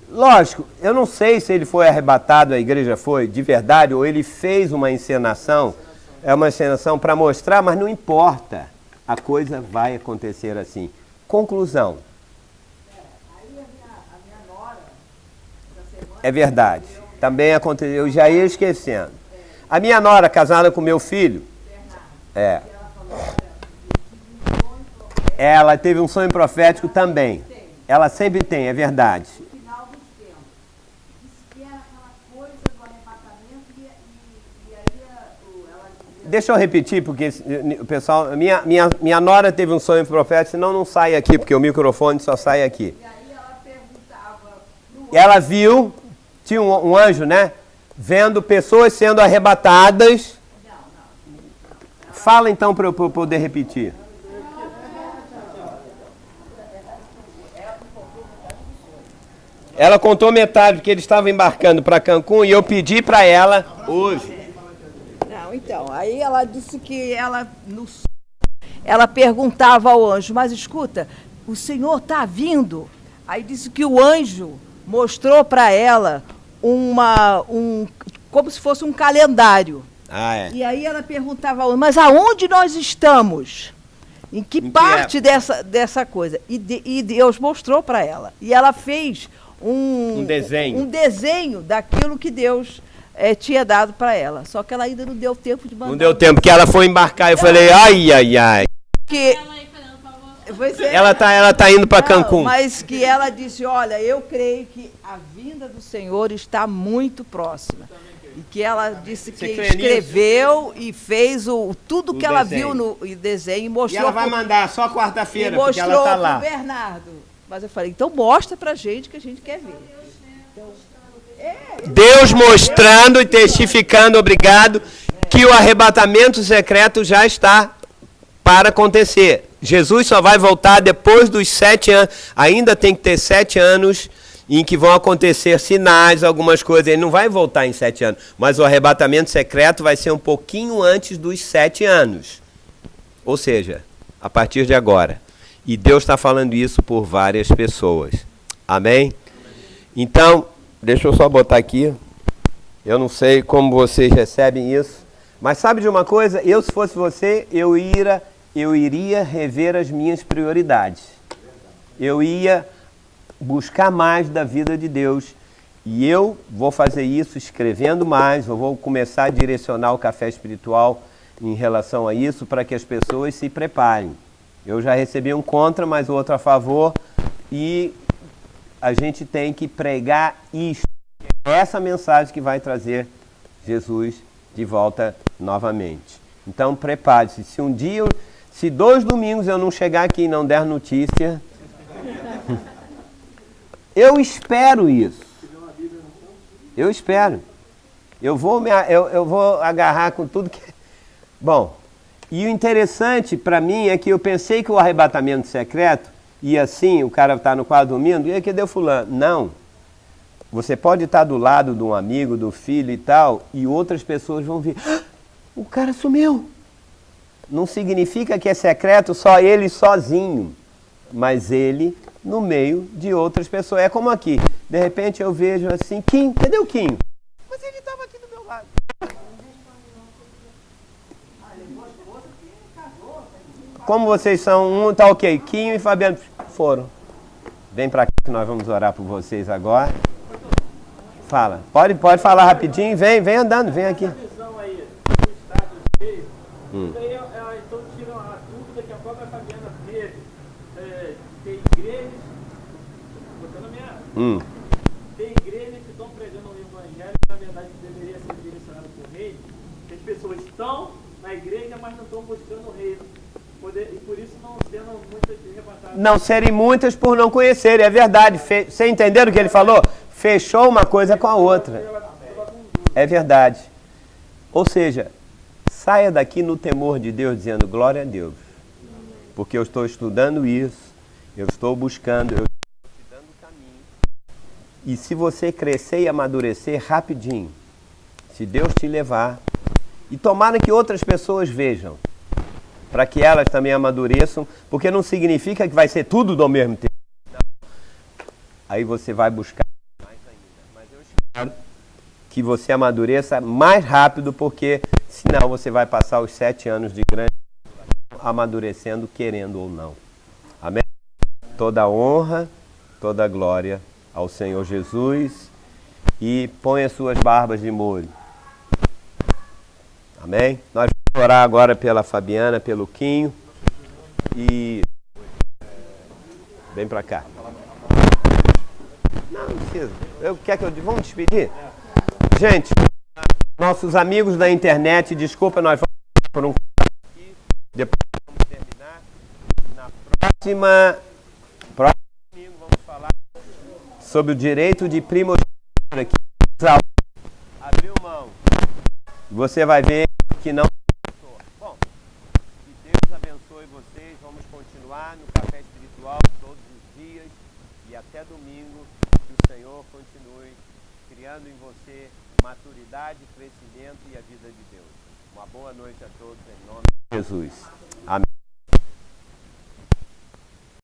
Lógico, eu não sei se ele foi arrebatado, a igreja foi de verdade, ou ele fez uma encenação, é uma encenação para mostrar, mas não importa, a coisa vai acontecer assim. Conclusão. É verdade, também aconteceu, eu já ia esquecendo. A minha nora, casada com meu filho, ela teve um sonho profético também. Ela sempre tem, é verdade. No final dos tempos. Disse que era aquela coisa do arrebatamento e aí ela dizia... Deixa eu repetir, porque o pessoal... Minha nora teve um sonho profético, senão não sai aqui, porque o microfone só sai aqui. E aí ela perguntava... Ela viu, tinha um anjo, né? Vendo pessoas sendo arrebatadas. Fala então para eu poder repetir. Ela contou metade, porque ele estava embarcando para Cancún e eu pedi para ela hoje. Não, então, aí ela disse que ela perguntava ao anjo, mas escuta, o Senhor está vindo? Aí disse que o anjo mostrou para ela como se fosse um calendário. E aí ela perguntava ao anjo, mas aonde nós estamos? Em que parte dessa coisa? E Deus mostrou para ela. E ela fez um desenho daquilo que Deus tinha dado para ela. Só que ela ainda não deu tempo de mandar. Não deu tempo, porque ela foi embarcar. Eu falei, ai. Ela tá indo para Cancún. Mas que ela disse, olha, eu creio que a vinda do Senhor está muito próxima. E que ela disse que escreveu e fez tudo que ela viu no desenho e mostrou. E ela vai mandar só quarta-feira, porque ela está lá. Mostrou pro Bernardo. Mas eu falei, então mostra pra gente que a gente quer ver. Deus mostrando e testificando, obrigado, que o arrebatamento secreto já está para acontecer. Jesus só vai voltar depois dos 7 anos. Ainda tem que ter 7 anos em que vão acontecer sinais, algumas coisas. Ele não vai voltar em 7 anos. Mas o arrebatamento secreto vai ser um pouquinho antes dos 7 anos. Ou seja, a partir de agora. E Deus está falando isso por várias pessoas. Amém? Então, deixa eu só botar aqui. Eu não sei como vocês recebem isso. Mas sabe de uma coisa? Eu, se fosse você, eu iria rever as minhas prioridades. Eu ia buscar mais da vida de Deus. E eu vou fazer isso escrevendo mais. Eu vou começar a direcionar o café espiritual em relação a isso para que as pessoas se preparem. Eu já recebi um contra, mas outro a favor. E a gente tem que pregar isto. Essa mensagem que vai trazer Jesus de volta novamente. Então prepare-se. Se 2 domingos eu não chegar aqui e não der notícia, eu espero isso. Eu espero. Eu vou agarrar com tudo que... Bom, e o interessante para mim é que eu pensei que o arrebatamento secreto ia assim, o cara está no quadro dormindo, e cadê o fulano? Não. Você pode estar do lado de um amigo, do filho e tal, e outras pessoas vão ver, o cara sumiu. Não significa que é secreto só ele sozinho. mas ele no meio de outras pessoas. É como aqui, de repente eu vejo assim, Kim, cadê o Kim? Mas ele estava aqui do meu lado. Como vocês são, um tá ok, Kim e Fabiano foram. Vem pra cá que nós vamos orar por vocês agora. Fala, pode falar rapidinho, vem andando, vem aqui. Essa visão aí do estádio cheio, isso aí então tiram a dúvida que a própria Fabiana teve, tem igrejas, botando a minha, tem igrejas que estão pregando o evangelho, que na verdade deveria ser direcionado para o reino, que as pessoas estão na igreja, mas não estão buscando o reino. E por isso não sendo muitas arrebatadas. Não serem muitas por não conhecerem, é verdade. Você entenderam o que ele falou? Fechou uma coisa com a outra. É verdade. Ou seja, saia daqui no temor de Deus, dizendo glória a Deus. Porque eu estou estudando isso, eu estou buscando, eu estou te dando o caminho. E se você crescer e amadurecer rapidinho, se Deus te levar, e tomara que outras pessoas vejam, para que elas também amadureçam, porque não significa que vai ser tudo do mesmo tempo. Não. Aí você vai buscar mais ainda. Mas eu espero que você amadureça mais rápido, porque senão você vai passar os 7 anos de grande amadurecendo, querendo ou não. Amém? Toda honra, toda glória ao Senhor Jesus, e põe as suas barbas de molho. Amém? Nós vamos orar agora pela Fabiana, pelo Quinho. E vem pra cá. Não precisa. Vamos despedir? Gente, nossos amigos da internet, desculpa, nós vamos por um aqui. Depois vamos terminar. Na próximo domingo vamos falar sobre o direito de primogenitura. Abriu mão. Você vai ver que não. Bom, que Deus abençoe vocês. Vamos continuar no Café Espiritual todos os dias. E até domingo, que o Senhor continue criando em você maturidade, crescimento e a vida de Deus. Uma boa noite a todos, em nome de Jesus. Amém.